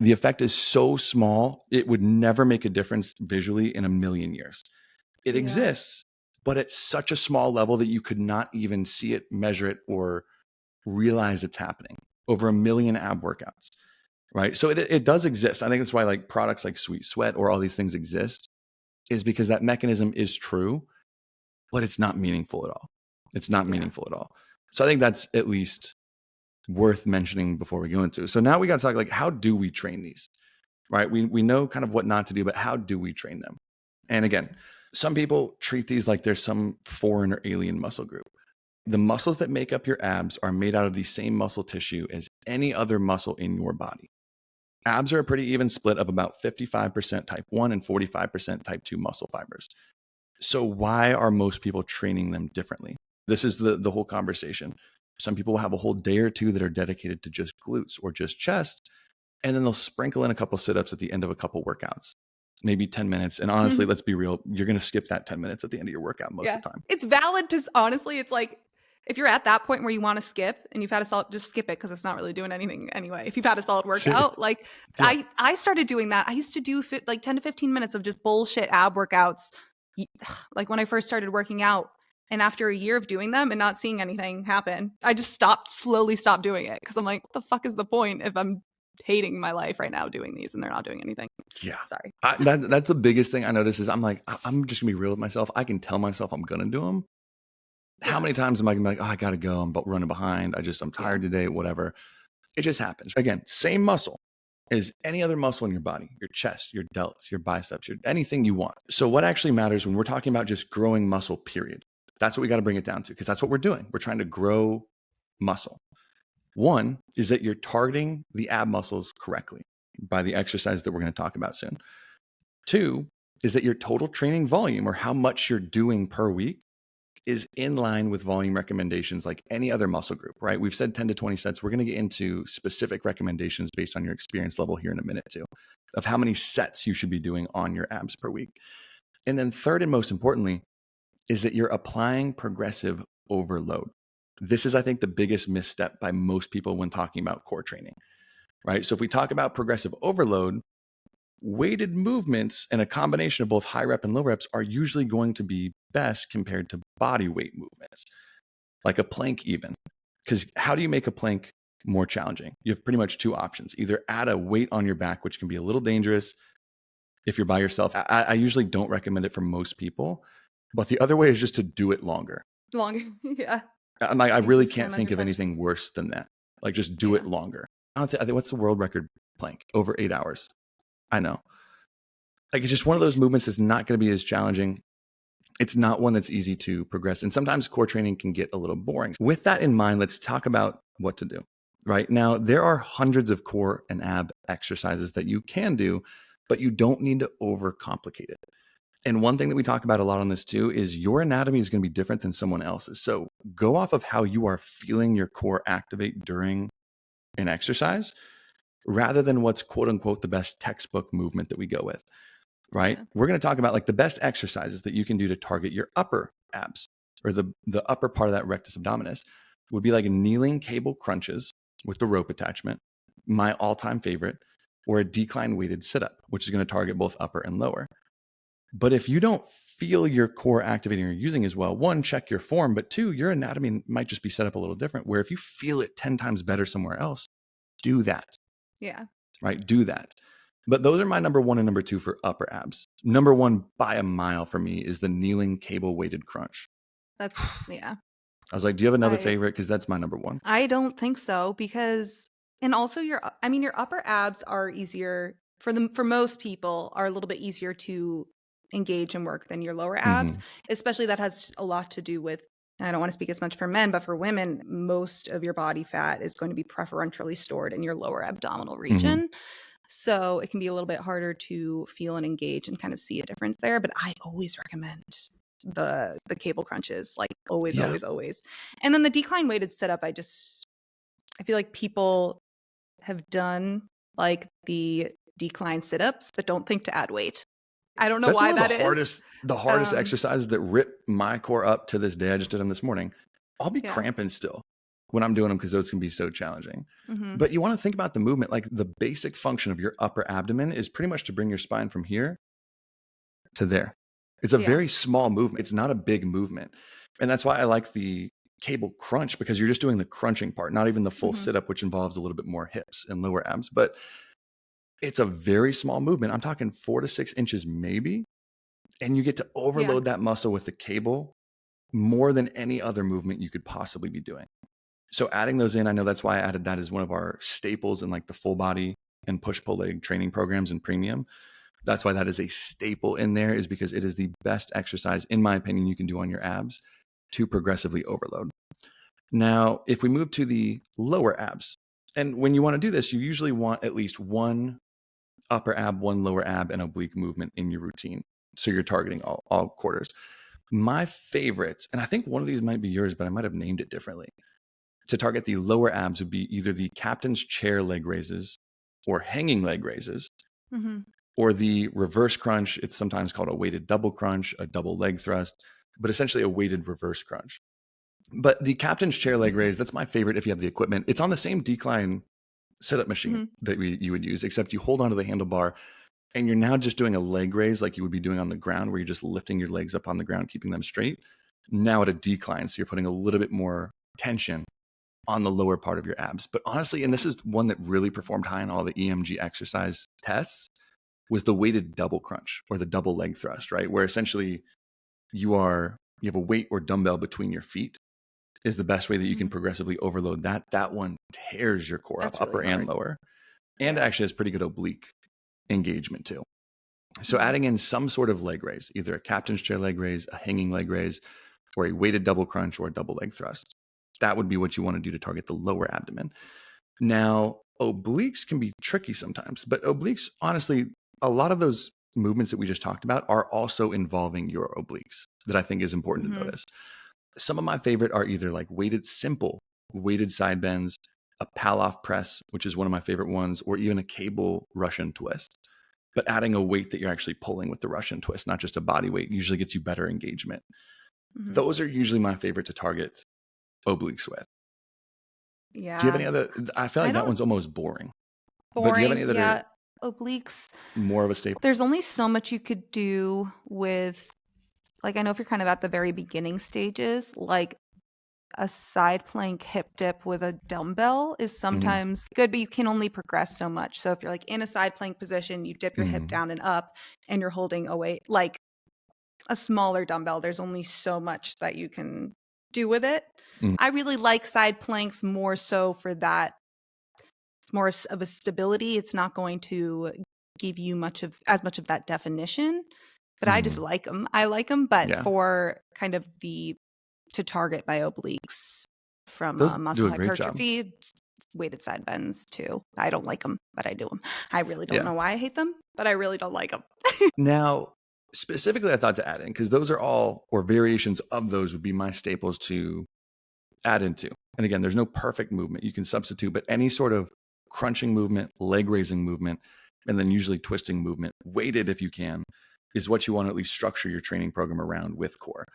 The effect is so small, it would never make a difference visually in a million years. It exists, but at such a small level that you could not even see it, measure it, or realize it's happening over 1 million ab workouts, right? So it does exist. I think that's why like products like Sweet Sweat or all these things exist, is because that mechanism is true, but it's not meaningful at all. It's not meaningful at all. So I think that's at least worth mentioning before we go into. So now we got to talk like, how do we train these, right? We know kind of what not to do, but how do we train them? And again, some people treat these like there's some foreign or alien muscle group. The muscles that make up your abs are made out of the same muscle tissue as any other muscle in your body. Abs are a pretty even split of about 55% type 1 and 45% type 2 muscle fibers. So why are most people training them differently? This is the whole conversation. Some people will have a whole day or two that are dedicated to just glutes or just chest, and then they'll sprinkle in a couple sit-ups at the end of a couple workouts, maybe 10 minutes. And honestly, let's be real, you're going to skip that 10 minutes at the end of your workout most of the time. It's valid to, honestly, it's like, if you're at that point where you want to skip and you've had a solid, just skip it because it's not really doing anything anyway. If you've had a solid workout, like I started doing that. I used to do like 10 to 15 minutes of just bullshit ab workouts. Like when I first started working out, and after a year of doing them and not seeing anything happen, I just slowly stopped doing it. Cause I'm like, what the fuck is the point if I'm hating my life right now doing these and they're not doing anything? Yeah. Sorry. That's the biggest thing I notice is I'm like, I'm just gonna be real with myself. I can tell myself I'm gonna do them. How many times am I gonna be like, oh, I gotta go, I'm running behind. I'm tired today, whatever. It just happens. Again, same muscle as any other muscle in your body, your chest, your delts, your biceps, anything you want. So what actually matters when we're talking about just growing muscle, period? That's what we got to bring it down to, because that's what we're doing. We're trying to grow muscle. One is that you're targeting the ab muscles correctly by the exercise that we're going to talk about soon. Two is that your total training volume, or how much you're doing per week, is in line with volume recommendations like any other muscle group, right? We've said 10 to 20 sets. We're going to get into specific recommendations based on your experience level here in a minute too, of how many sets you should be doing on your abs per week. And then third, and most importantly, is that you're applying progressive overload. This is, I think, the biggest misstep by most people when talking about core training, right? So if we talk about progressive overload, weighted movements and a combination of both high rep and low reps are usually going to be best compared to body weight movements, like a plank even. Because how do you make a plank more challenging? You have pretty much two options. Either add a weight on your back, which can be a little dangerous if you're by yourself. I usually don't recommend it for most people, but the other way is just to do it longer. Yeah. I'm like, I really can't think of anything worse than that. Like, just do it longer. I think what's the world record plank? Over 8 hours. I know. Like, it's just one of those movements that's not going to be as challenging. It's not one that's easy to progress. And sometimes core training can get a little boring. With that in mind, let's talk about what to do. Right now, there are hundreds of core and ab exercises that you can do, but you don't need to overcomplicate it. And one thing that we talk about a lot on this too is your anatomy is going to be different than someone else's. So go off of how you are feeling your core activate during an exercise, rather than what's quote unquote the best textbook movement that we go with. right? Yeah. We're going to talk about like the best exercises that you can do to target your upper abs, or the upper part of that rectus abdominis would be like kneeling cable crunches with the rope attachment, my all-time favorite, or a decline weighted sit-up, which is going to target both upper and lower. But if you don't feel your core activating or using as well, one, check your form, but two, your anatomy might just be set up a little different, where if you feel it 10 times better somewhere else, do that. Yeah. Right? Do that. But those are my number one and number two for upper abs. Number one by a mile for me is the kneeling cable weighted crunch. That's, yeah. I was like, do you have another favorite? Because that's my number one. I don't think so, because, and also your upper abs are easier for most people, are a little bit easier to engage and work than your lower abs, especially that has a lot to do with, I don't want to speak as much for men, but for women, most of your body fat is going to be preferentially stored in your lower abdominal region. So it can be a little bit harder to feel and engage and kind of see a difference there. But I always recommend the cable crunches, like always. And then the decline weighted setup, I feel like people have done like the decline sit-ups, but don't think to add weight. I don't know why that is. The hardest exercises that rip my core up to this day. I just did them this morning. I'll be cramping still when I'm doing them because those can be so challenging. But you want to think about the movement. Like the basic function of your upper abdomen is pretty much to bring your spine from here to there. It's a very small movement. It's not a big movement. And that's why I like the cable crunch, because you're just doing the crunching part, not even the full sit-up, which involves a little bit more hips and lower abs. But it's a very small movement. I'm talking 4 to 6 inches maybe. And you get to overload that muscle with the cable more than any other movement you could possibly be doing. So adding those in, I know that's why I added that as one of our staples in like the full body and push-pull leg training programs in premium. That's why that is a staple in there, is because it is the best exercise, in my opinion, you can do on your abs to progressively overload. Now, if we move to the lower abs, and when you want to do this, you usually want at least one upper ab, one lower ab, and oblique movement in your routine. So you're targeting all quarters. My favorite, and I think one of these might be yours, but I might have named it differently, to target the lower abs would be either the captain's chair leg raises or hanging leg raises, or the reverse crunch. It's sometimes called a weighted double crunch, a double leg thrust, but essentially a weighted reverse crunch. But the captain's chair leg raise, that's my favorite if you have the equipment. It's on the same decline sit-up machine that you would use, except you hold onto the handlebar and you're now just doing a leg raise like you would be doing on the ground, where you're just lifting your legs up on the ground, keeping them straight. Now at a decline, so you're putting a little bit more tension on the lower part of your abs. But honestly, and this is one that really performed high in all the EMG exercise tests, was the weighted double crunch or the double leg thrust, right? Where essentially you have a weight or dumbbell between your feet is the best way that you can progressively overload that. That one tears your core up, upper and lower, and actually has pretty good oblique engagement too. So adding in some sort of leg raise, either a captain's chair leg raise, a hanging leg raise, or a weighted double crunch or a double leg thrust, that would be what you want to do to target the lower abdomen. Now, obliques can be tricky sometimes, but obliques, honestly, a lot of those movements that we just talked about are also involving your obliques that I think is important to notice. Some of my favorite are either like simple weighted side bends, a Pallof press, which is one of my favorite ones, or even a cable Russian twist. But adding a weight that you're actually pulling with the Russian twist, not just a body weight, usually gets you better engagement. Those are usually my favorite to target obliques with. Yeah. Do you have any other? I feel like that one's almost boring. But do you have any other? Obliques. More of a staple. There's only so much you could do with, like, I know if you're kind of at the very beginning stages, like a side plank hip dip with a dumbbell is sometimes good, but you can only progress so much. So if you're like in a side plank position, you dip your hip down and up and you're holding a weight, like a smaller dumbbell, there's only so much that you can do with it. I really like side planks more so for that. It's more of a stability. It's not going to give you as much of that definition, but I just like them. I like them, but for kind of to target my obliques from muscle hypertrophy, weighted side bends too. I don't like them, but I do them. I really don't know why I hate them, but I really don't like them. Now, specifically, I thought to add in, because those are all, or variations of those would be my staples to add into. And again, there's no perfect movement you can substitute, but any sort of crunching movement, leg raising movement And then usually twisting movement, weighted if you can, is what you want to at least structure your training program around with core.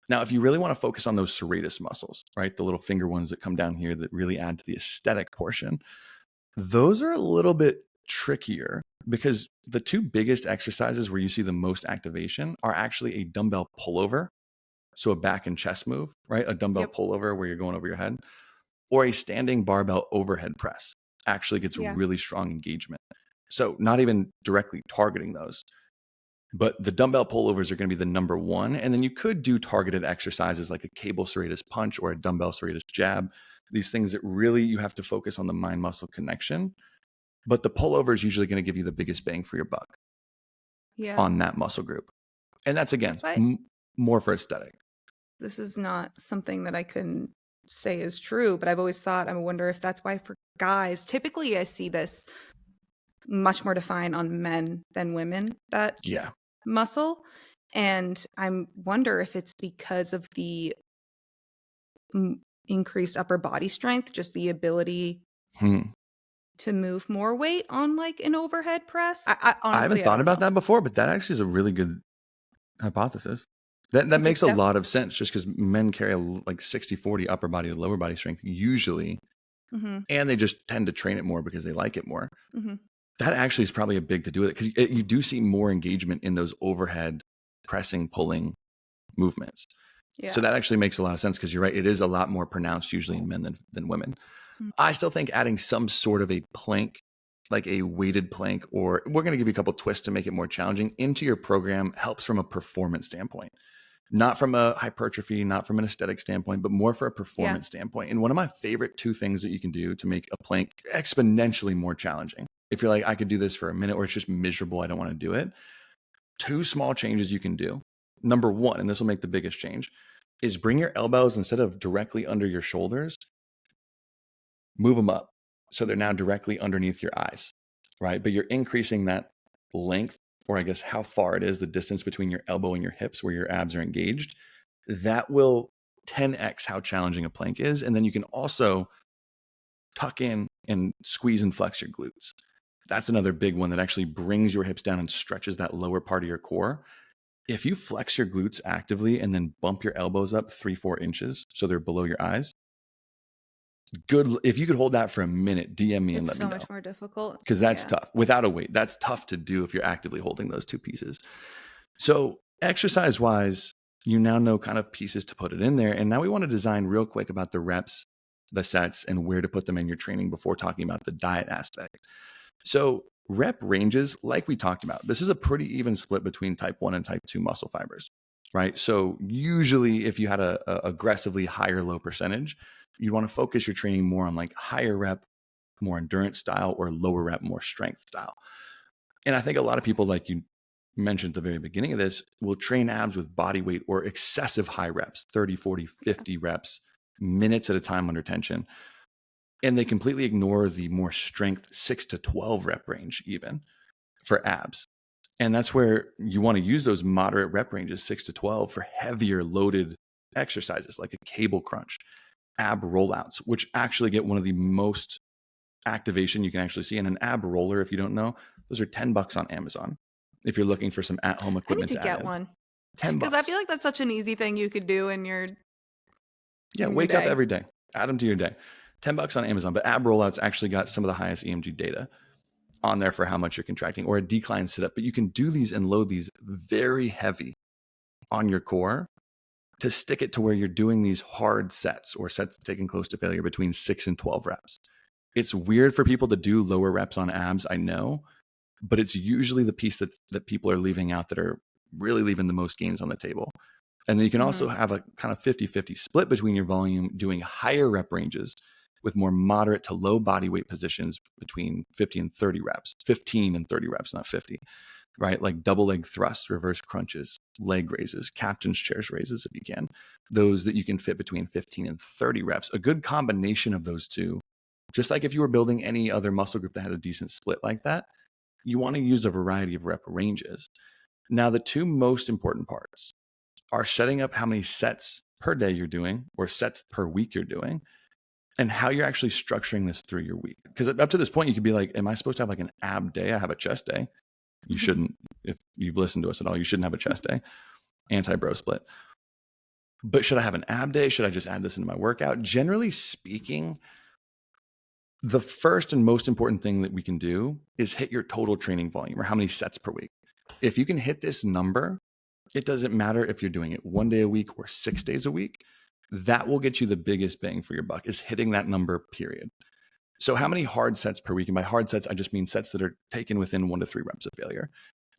Now, if you really want to focus on those serratus muscles, right, the little finger ones that come down here that really add to the aesthetic portion, those are a little bit trickier because the two biggest exercises where you see the most activation are actually a dumbbell pullover. So a back and chest move, right? A dumbbell pullover where you're going over your head, or a standing barbell overhead press actually gets really strong engagement. So not even directly targeting those, but the dumbbell pullovers are going to be the number one. And then you could do targeted exercises like a cable serratus punch or a dumbbell serratus jab. These things that really you have to focus on the mind muscle connection. But the pullover is usually going to give you the biggest bang for your buck on that muscle group. And that's, again, more for aesthetic. This is not something that I can say is true, but I've always thought, I wonder if that's why for guys, typically I see this much more defined on men than women, that muscle. And I wonder if it's because of the increased upper body strength, just the ability to move more weight on like an overhead press. I honestly, haven't thought about that before, but that actually is a really good hypothesis. That makes a lot of sense, just because men carry like 60-40 upper body to lower body strength usually, and they just tend to train it more because they like it more. That actually is probably a big to do with it, because you do see more engagement in those overhead pressing, pulling movements. So that actually makes a lot of sense, because you're right. It is a lot more pronounced usually in men than women. I still think adding some sort of a plank, like a weighted plank, or we're going to give you a couple twists to make it more challenging, into your program helps from a performance standpoint. Not from a hypertrophy, not from an aesthetic standpoint, but more for a performance standpoint. And one of my favorite two things that you can do to make a plank exponentially more challenging, if you're like, I could do this for a minute, or it's just miserable, I don't want to do it. Two small changes you can do. Number one, and this will make the biggest change, is bring your elbows, instead of directly under your shoulders, move them up. So they're now directly underneath your eyes, right? But you're increasing that length, or I guess how far it is, the distance between your elbow and your hips where your abs are engaged. That will 10x how challenging a plank is. And then you can also tuck in and squeeze and flex your glutes. That's another big one that actually brings your hips down and stretches that lower part of your core. If you flex your glutes actively and then bump your elbows up 3-4 inches so they're below your eyes, good. If you could hold that for a minute, DM me and let me know. It's so much more difficult, because that's tough without a weight. That's tough to do if you're actively holding those two pieces. So exercise wise, you now know kind of pieces to put it in there. And now we want to design real quick about the reps, the sets, and where to put them in your training before talking about the diet aspect. So rep ranges, like we talked about, this is a pretty even split between type 1 and type 2 muscle fibers, right? So usually if you had a aggressively higher low percentage, you want to focus your training more on like higher rep, more endurance style, or lower rep, more strength style. And I think a lot of people, like you mentioned at the very beginning of this, will train abs with body weight or excessive high reps, 30, 40, 50 reps, minutes at a time under tension. And they completely ignore the more strength 6 to 12 rep range even for abs. And that's where you want to use those moderate rep ranges, 6 to 12, for heavier loaded exercises like a cable crunch, ab rollouts, which actually get one of the most activation you can actually see. In an ab roller, if you don't know, those are $10 on Amazon if you're looking for some at-home equipment. I need to get one. $10, because I feel like that's such an easy thing you could do in your wake up every day, add them to your day. $10 on Amazon, but ab rollouts actually got some of the highest EMG data on there for how much you're contracting, or a decline sit up. But you can do these and load these very heavy on your core to stick it to where you're doing these hard sets, or sets taken close to failure, between 6 and 12 reps. It's weird for people to do lower reps on abs, I know, but it's usually the piece that people are leaving out that are really leaving the most gains on the table. And then you can also have a kind of 50-50 split between your volume, doing higher rep ranges with more moderate to low body weight positions between 50 and 30 reps, 15 and 30 reps, not 50, right? Like double leg thrusts, reverse crunches, leg raises, captain's chairs raises, if you can, those that you can fit between 15 and 30 reps. A good combination of those two, just like if you were building any other muscle group that had a decent split like that, you want to use a variety of rep ranges. Now, the two most important parts are setting up how many sets per day you're doing, or sets per week you're doing, and how you're actually structuring this through your week. Because up to this point, you could be like, am I supposed to have like an ab day? I have a chest day. You shouldn't. If you've listened to us at all, you shouldn't have a chest day. Anti-bro split. But should I have an ab day? Should I just add this into my workout? Generally speaking, the first and most important thing that we can do is hit your total training volume, or how many sets per week. If you can hit this number, it doesn't matter if you're doing it 1 day a week or 6 days a week. That will get you the biggest bang for your buck, is hitting that number, period. So how many hard sets per week? And by hard sets, I just mean sets that are taken within 1 to 3 reps of failure.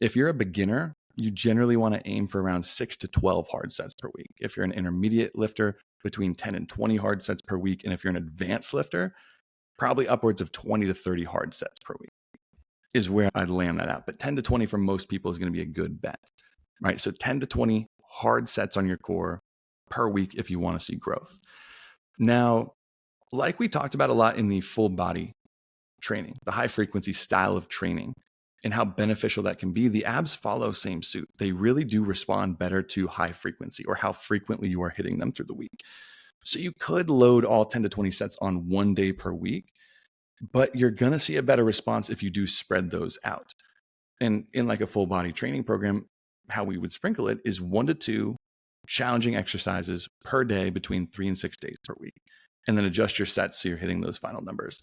If you're a beginner, you generally want to aim for around 6 to 12 hard sets per week. If you're an intermediate lifter, between 10 and 20 hard sets per week. And if you're an advanced lifter, probably upwards of 20 to 30 hard sets per week is where I'd land that out. But 10 to 20 for most people is going to be a good bet, right? So 10 to 20 hard sets on your core per week if you want to see growth. Now, like we talked about a lot in the full body training, the high frequency style of training and how beneficial that can be, the abs follow same suit. They really do respond better to high frequency, or how frequently you are hitting them through the week. So you could load all 10 to 20 sets on 1 day per week, but you're going to see a better response if you do spread those out. And in like a full body training program, how we would sprinkle it is 1 to 2 challenging exercises per day between 3 and 6 days per week, and then adjust your sets so you're hitting those final numbers.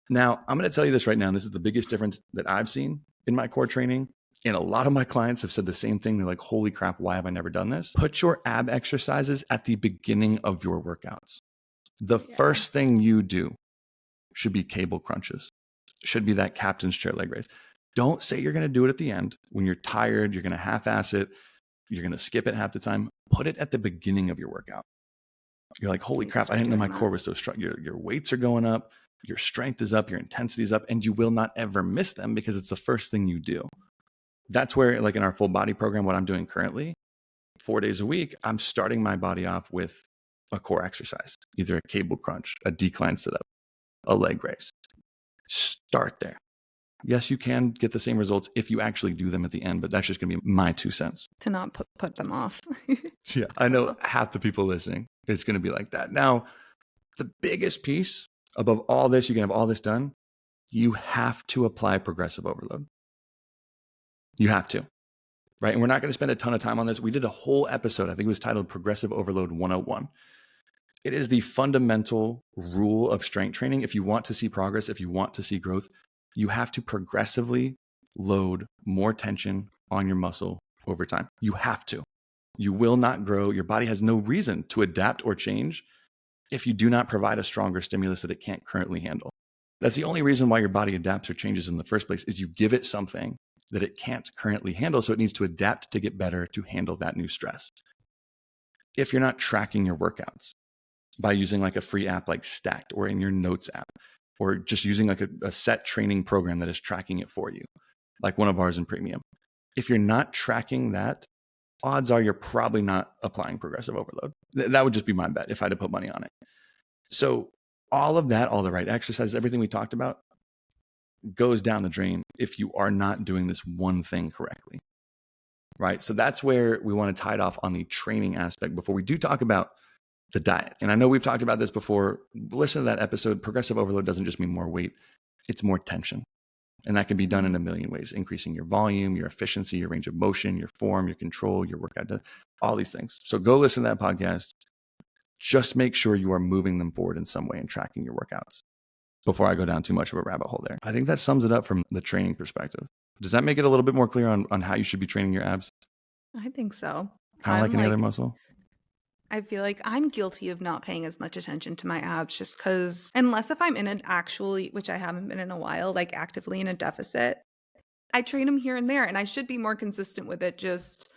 Now, I'm going to tell you this right now, and this is the biggest difference that I've seen in my core training. And a lot of my clients have said the same thing. They're like, holy crap, why have I never done this? Put your ab exercises at the beginning of your workouts. The first thing you do should be cable crunches, should be that captain's chair leg raise. Don't say you're going to do it at the end when you're tired, you're going to half-ass it, you're going to skip it half the time. Put it at the beginning of your workout. You're like, holy crap, I didn't know my core was so strong. Your weights are going up, your strength is up, your intensity is up, and you will not ever miss them because it's the first thing you do. That's where, like in our full body program, what I'm doing currently, 4 days a week, I'm starting my body off with a core exercise, either a cable crunch, a decline sit up, a leg raise. Start there. Yes, you can get the same results if you actually do them at the end, but that's just going to be my 2 cents. To not put them off. Yeah, I know half the people listening, it's going to be like that. Now, the biggest piece above all this, you can have all this done, you have to apply progressive overload. You have to, right? And we're not going to spend a ton of time on this. We did a whole episode, I think it was titled Progressive Overload 101. It is the fundamental rule of strength training. If you want to see progress, if you want to see growth, you have to progressively load more tension on your muscle over time. You have to. You will not grow. Your body has no reason to adapt or change if you do not provide a stronger stimulus that it can't currently handle. That's the only reason why your body adapts or changes in the first place, is you give it something that it can't currently handle. So it needs to adapt to get better to handle that new stress. If you're not tracking your workouts by using like a free app like Stacked, or in your notes app, or just using like a set training program that is tracking it for you, like one of ours in Premium. If you're not tracking that, odds are you're probably not applying progressive overload. That would just be my bet if I had to put money on it. So all of that, all the right exercises, everything we talked about goes down the drain if you are not doing this one thing correctly, right? So that's where we want to tie it off on the training aspect before we do talk about the diet. And I know we've talked about this before. Listen to that episode. Progressive overload doesn't just mean more weight. It's more tension. And that can be done in a million ways, increasing your volume, your efficiency, your range of motion, your form, your control, your workout, all these things. So go listen to that podcast. Just make sure you are moving them forward in some way and tracking your workouts before I go down too much of a rabbit hole there. I think that sums it up from the training perspective. Does that make it a little bit more clear on how you should be training your abs? I think so. Kind of like any other muscle? I feel like I'm guilty of not paying as much attention to my abs just because, unless if I'm in an actually, which I haven't been in a while, like actively in a deficit, I train them here and there, and I should be more consistent with it just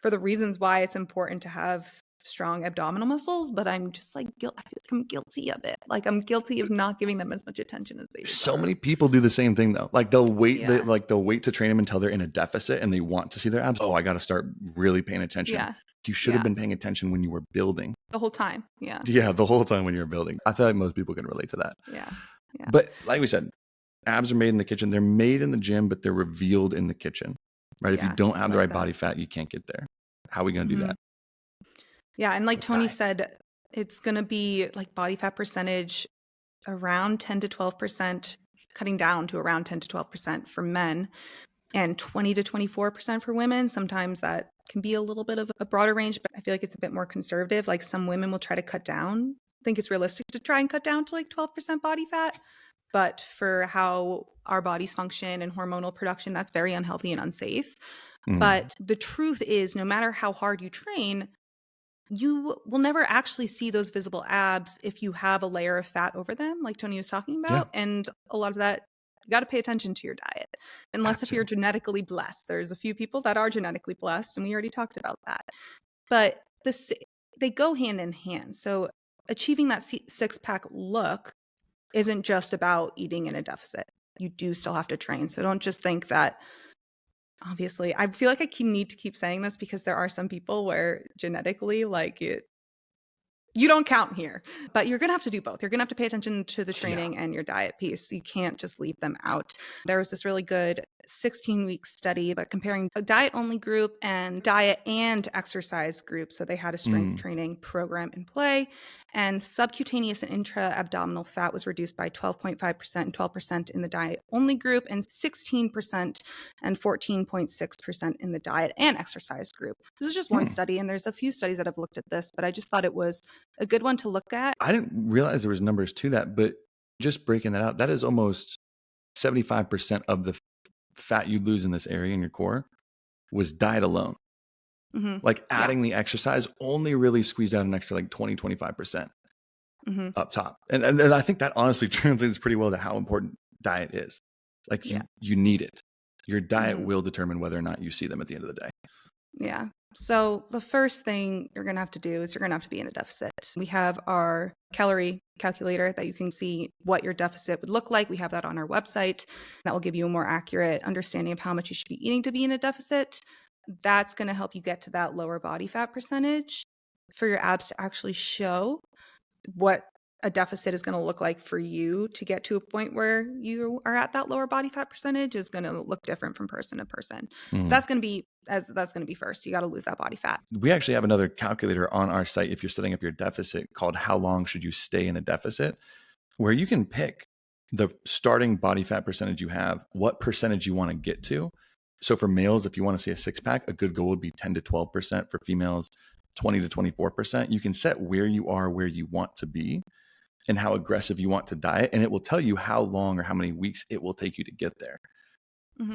for the reasons why it's important to have strong abdominal muscles, but I'm just like, I feel like I'm guilty of it. Like I'm guilty of not giving them as much attention as they deserve. So many people do the same thing though. Like they'll wait, they'll wait to train them until they're in a deficit and they want to see their abs. Oh, I got to start really paying attention. Yeah. You should have been paying attention when you were building. The whole time. Yeah. Yeah, the whole time when you were building. I feel like most people can relate to that. Yeah. But like we said, abs are made in the kitchen. They're made in the gym, but they're revealed in the kitchen, right? If you don't have the right body fat, you can't get there. How are we going to do that? Yeah. And like Tony said, it's going to be like body fat percentage around 10 to 12%, cutting down to around 10 to 12% for men and 20 to 24% for women. Sometimes that can be a little bit of a broader range, but I feel like it's a bit more conservative. Like some women will try to cut down. I think it's realistic to try and cut down to like 12% body fat. But for how our bodies function and hormonal production, that's very unhealthy and unsafe. But the truth is, no matter how hard you train, you will never actually see those visible abs if you have a layer of fat over them, like Tony was talking about. Yeah. And a lot of that, you got to pay attention to your diet. Unless if you're genetically blessed. There's a few people that are genetically blessed, and we already talked about that. But they go hand in hand. So achieving that six-pack look isn't just about eating in a deficit. You do still have to train. So don't just think that, obviously, I feel like I need to keep saying this because there are some people where genetically, like you don't count here, but you're going to have to do both. You're going to have to pay attention to the training and your diet piece. You can't just leave them out. There was this really good 16-week study but comparing a diet only group and diet and exercise group. So they had a strength training program in play, and subcutaneous and intra-abdominal fat was reduced by 12.5% and 12% in the diet only group, and 16% and 14.6% in the diet and exercise group. This is just one study, and there's a few studies that have looked at this, but I just thought it was a good one to look at. I didn't realize there was numbers to that, but just breaking that out, that is almost 75% of the fat you lose in this area in your core was diet alone. Like adding the exercise only really squeezed out an extra like 20, 25% up top. And I think that honestly translates pretty well to how important diet is. Like you need it. Your diet will determine whether or not you see them at the end of the day. Yeah. So the first thing you're going to have to do is you're going to have to be in a deficit. We have our calorie calculator that you can see what your deficit would look like. We have that on our website. That will give you a more accurate understanding of how much you should be eating to be in a deficit. That's going to help you get to that lower body fat percentage for your abs to actually show what a deficit is going to look like for you to get to a point where you are at that lower body fat percentage is going to look different from person to person. That's going to be first. You got to lose that body fat. We actually have another calculator on our site if you're setting up your deficit called How Long Should You Stay in a Deficit, where you can pick the starting body fat percentage you have, what percentage you want to get to. So for males, if you want to see a six pack, a good goal would be 10 to 12%. For females, 20 to 24%. You can set where you are, where you want to be, and how aggressive you want to diet. And it will tell you how long or how many weeks it will take you to get there.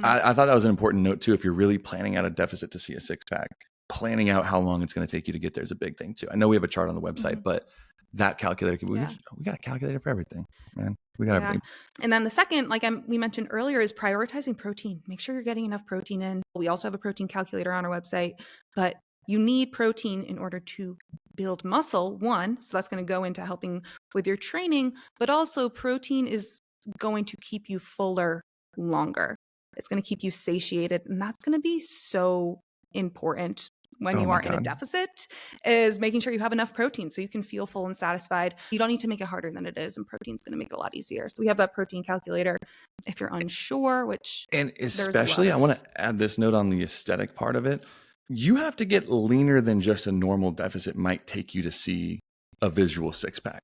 I thought that was an important note too. If you're really planning out a deficit to see a six pack, planning out how long it's going to take you to get there is a big thing too. I know we have a chart on the website, but that calculator, we got a calculator for everything, man. We got everything. And then the second, like we mentioned earlier, is prioritizing protein. Make sure you're getting enough protein in. We also have a protein calculator on our website, but you need protein in order to build muscle, one. So that's going to go into helping with your training, but also protein is going to keep you fuller longer. It's going to keep you satiated. And that's going to be so important when you are in a deficit, is making sure you have enough protein so you can feel full and satisfied. You don't need to make it harder than it is, and protein's going to make it a lot easier. So we have that protein calculator if you're unsure, which... And especially, I want to add this note on the aesthetic part of it. You have to get leaner than just a normal deficit might take you to see a visual six-pack.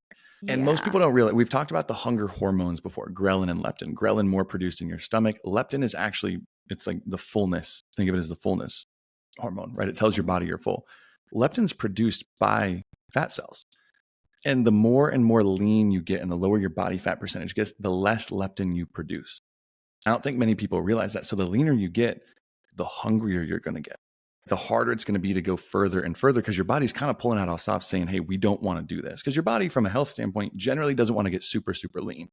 And most people don't realize, we've talked about the hunger hormones before, ghrelin and leptin. Ghrelin more produced in your stomach. Leptin is actually, it's like the fullness. Think of it as the fullness hormone, right? It tells your body you're full. Leptin is produced by fat cells. And the more and more lean you get and the lower your body fat percentage gets, the less leptin you produce. I don't think many people realize that. So the leaner you get, the hungrier you're going to get. The harder it's going to be to go further and further because your body's kind of pulling out all stops saying, hey, we don't want to do this. Because your body from a health standpoint generally doesn't want to get super, super lean.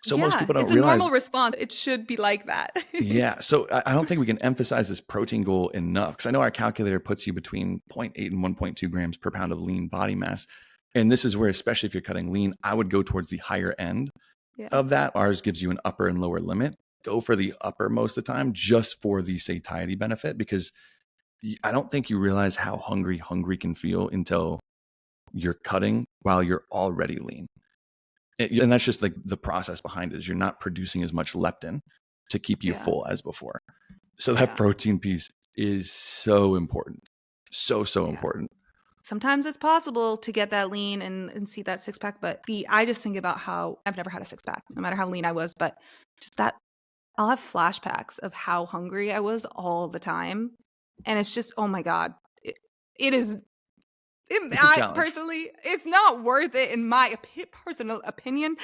So most people don't realize. It's a normal response. It should be like that. So I don't think we can emphasize this protein goal enough. Because I know our calculator puts you between 0.8 and 1.2 grams per pound of lean body mass. And this is where, especially if you're cutting lean, I would go towards the higher end of that. Ours gives you an upper and lower limit. Go for the upper most of the time just for the satiety benefit, because I don't think you realize how hungry can feel until you're cutting while you're already lean. And that's just like the process behind it, is you're not producing as much leptin to keep you full as before. So that protein piece is so important. So important. sometimes it's possible to get that lean and see that six pack. But I just think about how I've never had a six pack, no matter how lean I was, but just that I'll have flashbacks of how hungry I was all the time. And it's just, oh my God, it is. It's a challenge. Personally, it's not worth it in my personal opinion.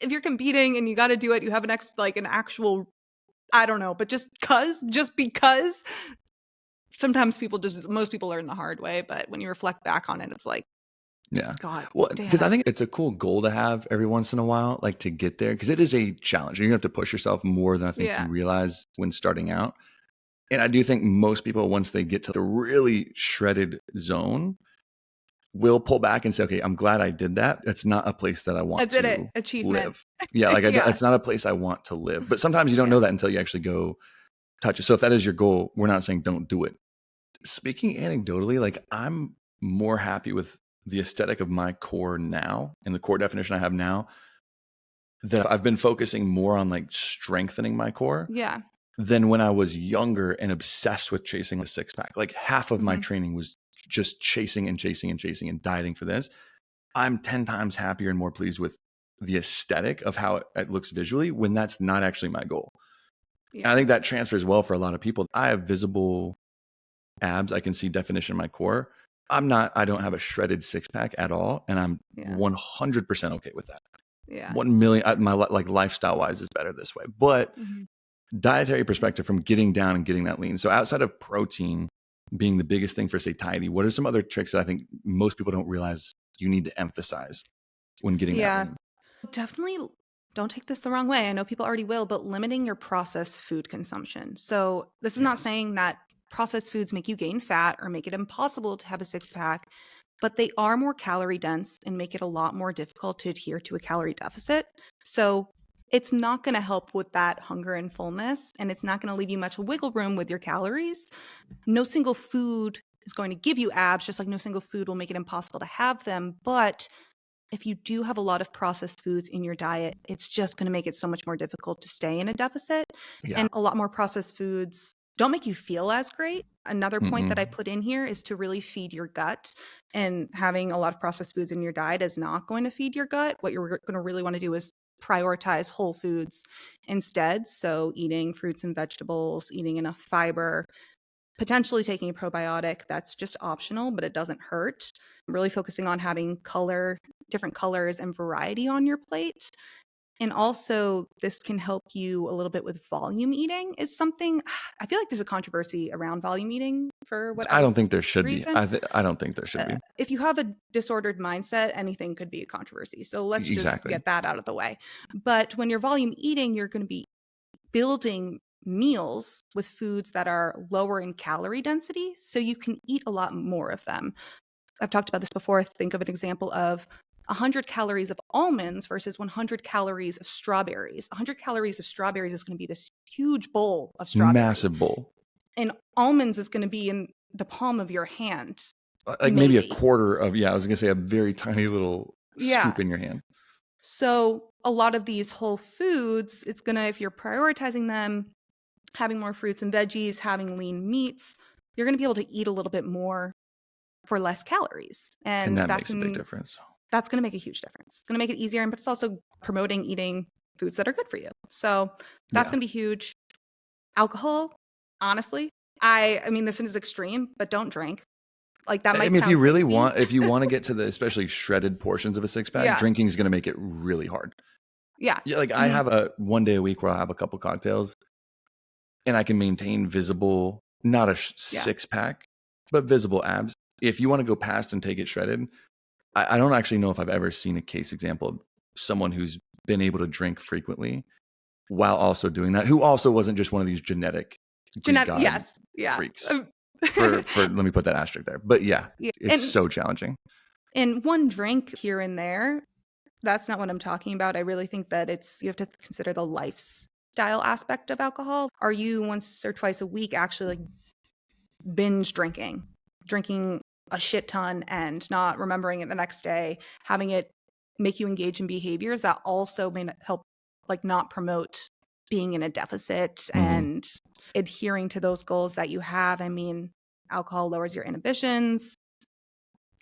If you're competing and you got to do it, you have an actual, I don't know, but just because sometimes most people learn the hard way. But when you reflect back on it, it's like, Yeah. God, Well, because I think it's a cool goal to have every once in a while, like to get there, because it is a challenge. You're going to have to push yourself more than I think you realize when starting out. And I do think most people, once they get to the really shredded zone, will pull back and say, okay, I'm glad I did that. That's not a place that I want to live. Yeah, like it's not a place I want to live. But sometimes you don't know that until you actually go touch it. So if that is your goal, we're not saying don't do it. Speaking anecdotally, like I'm more happy with the aesthetic of my core now and the core definition I have now, that I've been focusing more on like strengthening my core than when I was younger and obsessed with chasing a six pack. Like half of my training was just chasing and dieting for this. I'm 10 times happier and more pleased with the aesthetic of how it looks visually when that's not actually my goal. And I think that transfers well for a lot of people. I have visible abs. I can see definition in my core. I don't have a shredded six pack at all. And I'm 100% okay with that. Yeah. 1 million, my like lifestyle wise is better this way, but dietary perspective from getting down and getting that lean. So outside of protein being the biggest thing for satiety, what are some other tricks that I think most people don't realize you need to emphasize when getting that lean? Definitely don't take this the wrong way. I know people already will, but limiting your processed food consumption. So this is not saying that processed foods make you gain fat or make it impossible to have a six pack, but they are more calorie dense and make it a lot more difficult to adhere to a calorie deficit. So it's not going to help with that hunger and fullness, and it's not going to leave you much wiggle room with your calories. No single food is going to give you abs, just like no single food will make it impossible to have them. But if you do have a lot of processed foods in your diet, it's just going to make it so much more difficult to stay in a deficit. And a lot more processed foods don't make you feel as great. Another point that I put in here is to really feed your gut. And having a lot of processed foods in your diet is not going to feed your gut. What you're going to really want to do is prioritize whole foods instead. So eating fruits and vegetables, eating enough fiber, potentially taking a probiotic. That's just optional, but it doesn't hurt. Really focusing on having different colors and variety on your plate. And also, this can help you a little bit with volume eating is something. I feel like there's a controversy around volume eating for whatever I don't think there should reason. be. I don't think there should be. If you have a disordered mindset, anything could be a controversy. So let's just get that out of the way. But when you're volume eating, you're going to be building meals with foods that are lower in calorie density, so you can eat a lot more of them. I've talked about this before. Think of an example of 100 calories of almonds versus 100 calories of strawberries. 100 calories of strawberries is going to be this huge bowl of strawberries. Massive bowl. And almonds is going to be in the palm of your hand. Like maybe a quarter of, I was going to say a very tiny little scoop in your hand. So a lot of these whole foods, it's going to, if you're prioritizing them, having more fruits and veggies, having lean meats, you're going to be able to eat a little bit more for less calories. And that makes a big difference. That's going to make a huge difference. It's going to make it easier, but it's also promoting eating foods that are good for you. So that's going to be huge. Alcohol, honestly, I mean, this is extreme, but don't drink. Like that might sound if you really crazy. if you want to get to the especially shredded portions of a six pack, drinking is going to make it really hard. Yeah. Like I have a one day a week where I'll have a couple cocktails and I can maintain visible, not a six pack, but visible abs. If you want to go past and take it shredded, I don't actually know if I've ever seen a case example of someone who's been able to drink frequently while also doing that, who also wasn't just one of these genetic freaks. for let me put that asterisk there. But it's so challenging. And one drink here and there, that's not what I'm talking about. I really think that you have to consider the lifestyle aspect of alcohol. Are you once or twice a week actually like binge drinking a shit ton and not remembering it the next day, having it make you engage in behaviors that also may help like not promote being in a deficit and adhering to those goals that you have? I mean, alcohol lowers your inhibitions.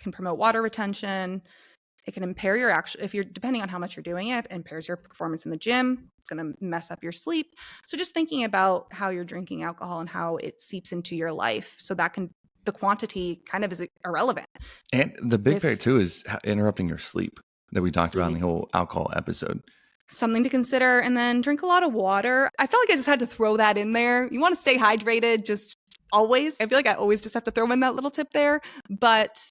can promote water retention. It can impair your actual, if you're depending on how much you're doing it, impairs your performance in the gym. It's going to mess up your sleep. So just thinking about how you're drinking alcohol and how it seeps into your life. So that can, the quantity kind of is irrelevant. And the big part too is interrupting your sleep that we talked about in the whole alcohol episode. Something to consider. And then drink a lot of water. I felt like I just had to throw that in there. You want to stay hydrated, just always. I feel like I always just have to throw in that little tip there. But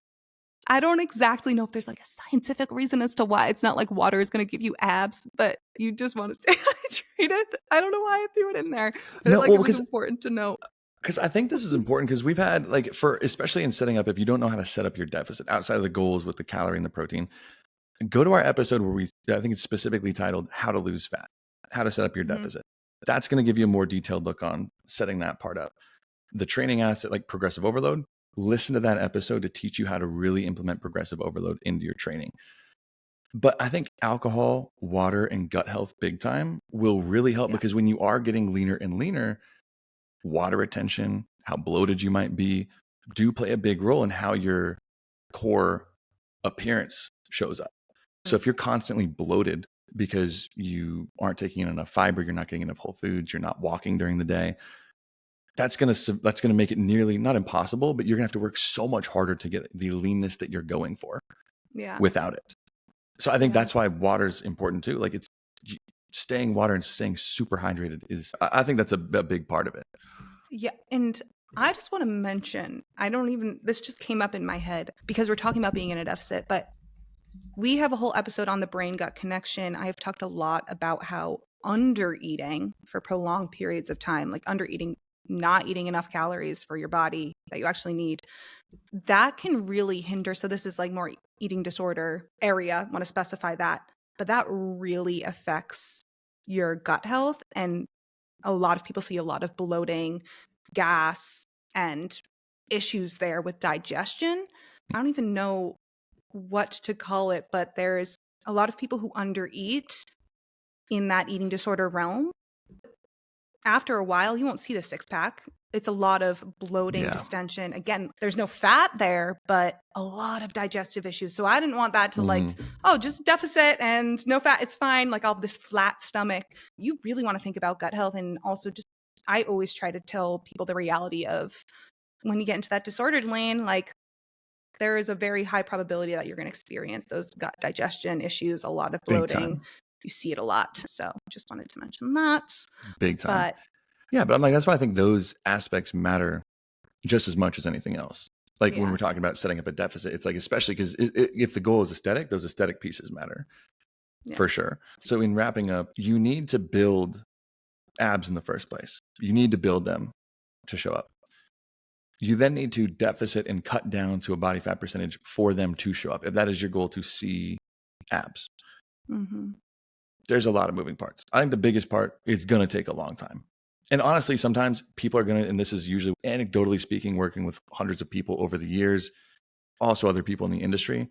I don't exactly know if there's like a scientific reason as to why. It's not like water is going to give you abs, but you just want to stay hydrated. I don't know why I threw it in there. But no, it was important to know. Because I think this is important because we've had like especially in setting up, if you don't know how to set up your deficit outside of the goals with the calorie and the protein, go to our episode where I think it's specifically titled How to Lose Fat, how to set up your deficit. That's going to give you a more detailed look on setting that part up. The training asset like progressive overload, listen to that episode to teach you how to really implement progressive overload into your training. But I think alcohol, water, and gut health big time will really help because when you are getting leaner and leaner, water retention, how bloated you might be, do play a big role in how your core appearance shows up. So if you're constantly bloated because you aren't taking in enough fiber, you're not getting enough whole foods, you're not walking during the day, that's gonna make it nearly not impossible, but you're gonna have to work so much harder to get the leanness that you're going for without it. So I think that's why water is important too. Like it's staying water and staying super hydrated I think that's a big part of it. Yeah. And I just want to mention, this just came up in my head because we're talking about being in a deficit, but we have a whole episode on the brain gut connection. I have talked a lot about how under eating for prolonged periods of time, like under eating, not eating enough calories for your body that you actually need, that can really hinder. So this is like more eating disorder area. I want to specify that, but that really affects your gut health. And a lot of people see a lot of bloating, gas, and issues there with digestion. I don't even know what to call it, but there's a lot of people who undereat in that eating disorder realm. After a while, you won't see the six pack. It's a lot of bloating, distension. Again, there's no fat there, but a lot of digestive issues. So I didn't want that to just deficit and no fat. It's fine. Like all this flat stomach. You really want to think about gut health. And also I always try to tell people the reality of when you get into that disordered lane, like there is a very high probability that you're going to experience those gut digestion issues, a lot of bloating. You see it a lot. So just wanted to mention that. Big time. But I'm like, that's why I think those aspects matter just as much as anything else. Like when we're talking about setting up a deficit, it's like, especially because if the goal is aesthetic, those aesthetic pieces matter for sure. So in wrapping up, you need to build abs in the first place. You need to build them to show up. You then need to deficit and cut down to a body fat percentage for them to show up. If that is your goal to see abs. There's a lot of moving parts. I think the biggest part is going to take a long time. And honestly, sometimes people are going to, and this is usually anecdotally speaking, working with hundreds of people over the years, also other people in the industry,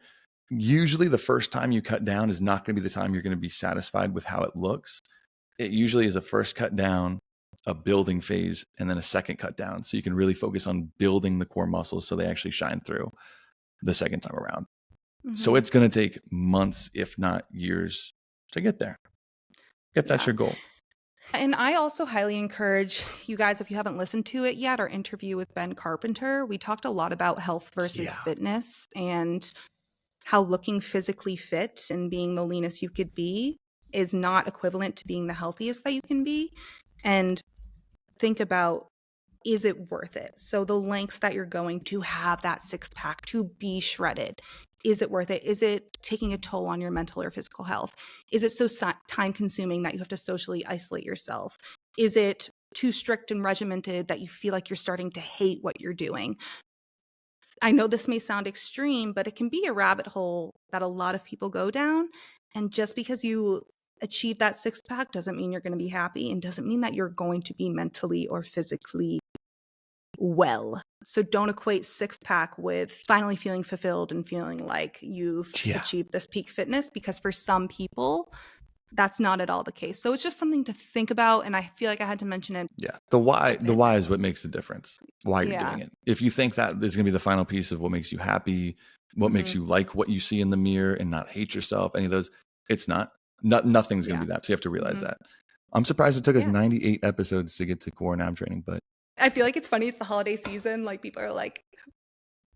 usually the first time you cut down is not going to be the time you're going to be satisfied with how it looks. It usually is a first cut down, a building phase, and then a second cut down. So you can really focus on building the core muscles so they actually shine through the second time around. So it's going to take months, if not years, to get there, if that's your goal. And I also highly encourage you guys, if you haven't listened to it yet, our interview with Ben Carpenter, we talked a lot about health versus fitness and how looking physically fit and being the leanest you could be is not equivalent to being the healthiest that you can be. And think about, is it worth it? So the lengths that you're going to have that six pack, to be shredded, is it worth it? Is it taking a toll on your mental or physical health? Is it so time consuming that you have to socially isolate yourself? Is it too strict and regimented that you feel like you're starting to hate what you're doing? I know this may sound extreme, but it can be a rabbit hole that a lot of people go down. And just because you achieve that six pack doesn't mean you're going to be happy, and doesn't mean that you're going to be mentally or physically well. So don't equate six pack with finally feeling fulfilled and feeling like you've achieved this peak fitness, because for some people that's not at all the case. So it's just something to think about. And I feel like I had to mention it. Yeah. The why is what makes the difference. Why you're Yeah. doing it. If you think that is going to be the final piece of what makes you happy, what makes you like what you see in the mirror and not hate yourself, any of those, it's not. Nothing's going to be that. So you have to realize that. I'm surprised it took us 98 episodes to get to core and ab training, but I feel like it's funny. It's the holiday season. Like people are like,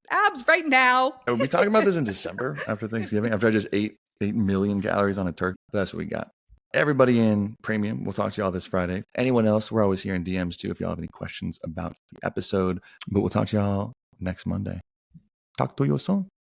abs right now. Are we talking about this in December after Thanksgiving? After I just ate 8 million calories on a turkey? That's what we got. Everybody in Premium, we'll talk to y'all this Friday. Anyone else, we're always here in DMs too if y'all have any questions about the episode. But we'll talk to y'all next Monday. Talk to you soon.